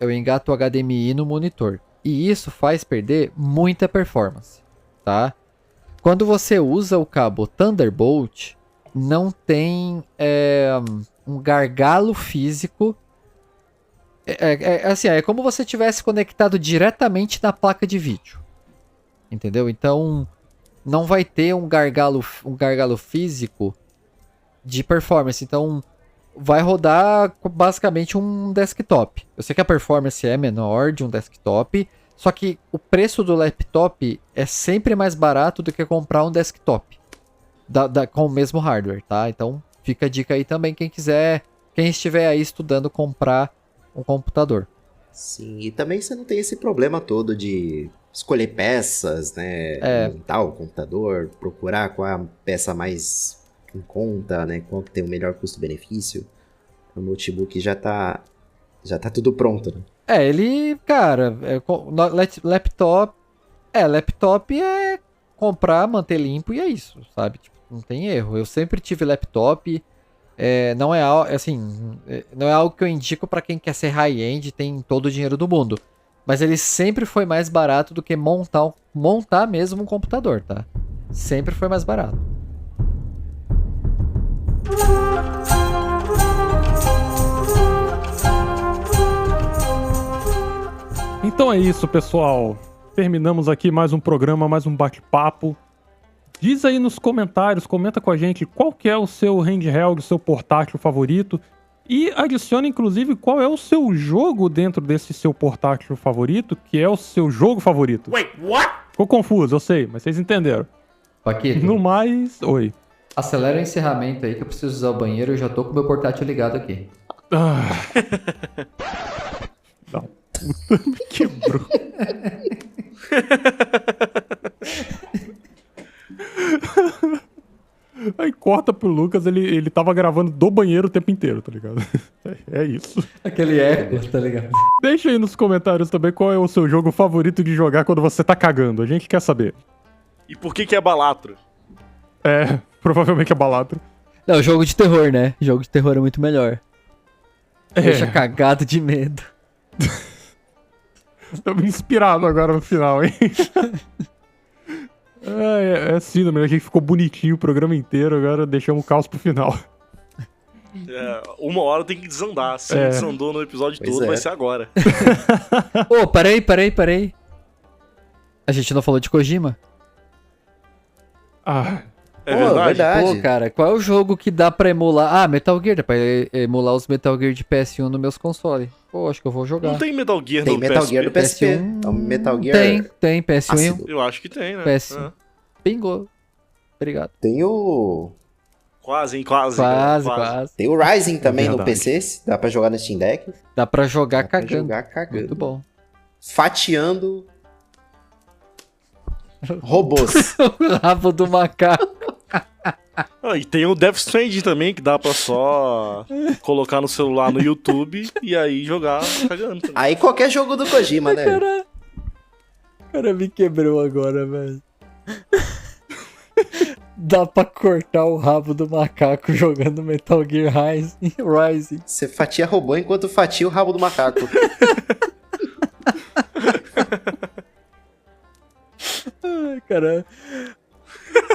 Eu engato o HDMI no monitor. E isso faz perder muita performance, tá? Quando você usa o cabo Thunderbolt, não tem um gargalo físico. É como se você tivesse conectado diretamente na placa de vídeo. Entendeu? Então, não vai ter um gargalo físico de performance. Então, vai rodar basicamente um desktop. Eu sei que a performance é menor de um desktop, só que o preço do laptop é sempre mais barato do que comprar um desktop com o mesmo hardware, tá? Então fica a dica aí também, quem estiver aí estudando comprar um computador. Sim, e também você não tem esse problema todo de escolher peças, né? Montar o computador, procurar qual é a peça mais em conta, né? Qual que tem o melhor custo-benefício. O notebook já tá tudo pronto, né? Laptop é comprar, manter limpo e é isso, sabe? Tipo, não tem erro. Eu sempre tive laptop, não é algo que eu indico pra quem quer ser high-end e tem todo o dinheiro do mundo. Mas ele sempre foi mais barato do que montar mesmo um computador, tá? Sempre foi mais barato. Então é isso, pessoal. Terminamos aqui mais um programa, mais um bate-papo. Diz aí nos comentários, comenta com a gente qual que é o seu handheld, o seu portátil favorito. E adiciona, inclusive, qual é o seu jogo dentro desse seu portátil favorito, que é o seu jogo favorito. Wait, what? Ficou confuso, eu sei, mas vocês entenderam. Paquito, No mais... Oi. acelera o encerramento aí que eu preciso usar o banheiro e eu já tô com o meu portátil ligado aqui. Não. Me quebrou. Aí corta pro Lucas, ele tava gravando do banheiro o tempo inteiro, tá ligado? É isso. Aquele eco, tá ligado? Deixa aí nos comentários também qual é o seu jogo favorito de jogar quando você tá cagando. A gente quer saber. E por que é balatro? Provavelmente é balatro. Não, jogo de terror, né? Jogo de terror é muito melhor. Deixa cagado de medo. Tô me inspirado agora no final, hein? É síndrome, a gente ficou bonitinho o programa inteiro, agora deixamos o caos pro final. Uma hora tem que desandar. Se desandou no episódio Pois todo, é. vai ser agora. Ô, parei. A gente não falou de Kojima? Ah, É Pô, verdade? Pô, cara, qual é o jogo que dá pra emular? Ah, Metal Gear, dá pra emular os Metal Gear de PS1 nos meus consoles. Pô, acho que eu vou jogar. Não tem Metal Gear Tem no Metal PSP? Gear do PSP. PS1. É um Metal Gear Tem, PS1. ácido. Eu acho que tem, né? PS1. Pingou. Obrigado. Tem o... Quase, hein? Quase. cara, Quase. Tem o Rising também no verdade. PC. Dá pra jogar no Steam Deck. Dá pra jogar Dá pra cagando. jogar cagando. Muito bom. Fatiando robôs. O rabo do macaco. Ah, e tem o Death Stranding também, que dá pra só colocar no celular no YouTube e aí jogar cagando. também. Aí qualquer jogo do Kojima, né? O cara me quebrou agora, velho. Dá pra cortar o rabo do macaco jogando Metal Gear Rising. Você fatia robô enquanto fatia o rabo do macaco. Ai, cara.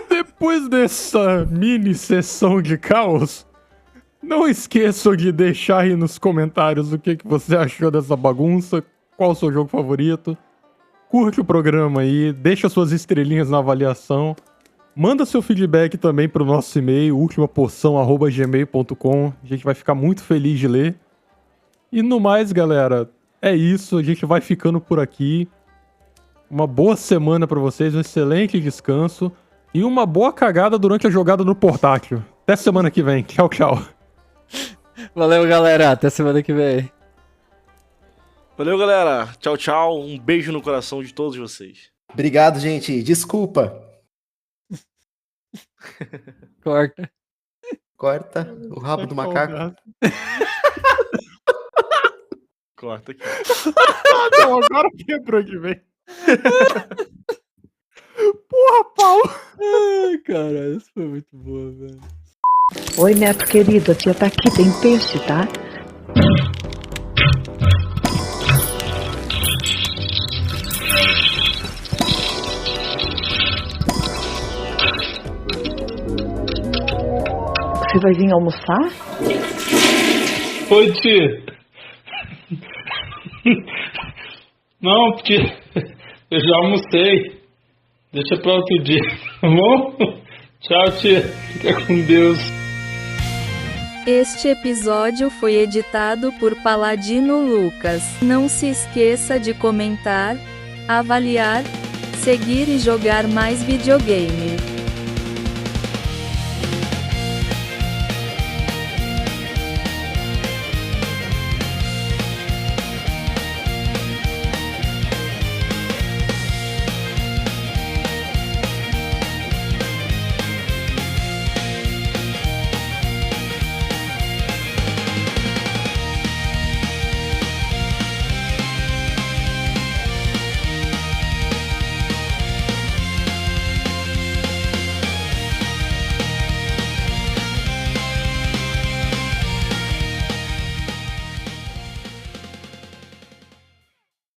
depois dessa mini sessão de caos, não esqueçam de deixar aí nos comentários o que você achou dessa bagunça, qual o seu jogo favorito. Curte o programa aí, deixa suas estrelinhas na avaliação. Manda seu feedback também pro nosso e-mail, ultimaporção@gmail.com. A gente vai ficar muito feliz de ler. E no mais, galera, é isso. A gente vai ficando por aqui. Uma boa semana pra vocês, um excelente descanso e uma boa cagada durante a jogada no portátil. Até semana que vem. Tchau, tchau. Valeu, galera. Até semana que vem. Valeu, galera. Tchau, tchau. Um beijo no coração de todos vocês. Obrigado, gente. Desculpa. Corta. Corta o rabo do macaco. Corta aqui. Não, agora quebrou de vez. Porra, Paulo. Ai, cara, isso foi muito boa, velho. Oi, neto querido, a tia tá aqui, tem peixe, tá? Você vai vir almoçar? Oi, tia. Não, porque eu já almocei. Deixa pra outro dia, tá bom? Tchau, tia. Fica com Deus. Este episódio foi editado por Paladino Lucas. Não se esqueça de comentar, avaliar, seguir e jogar mais videogame.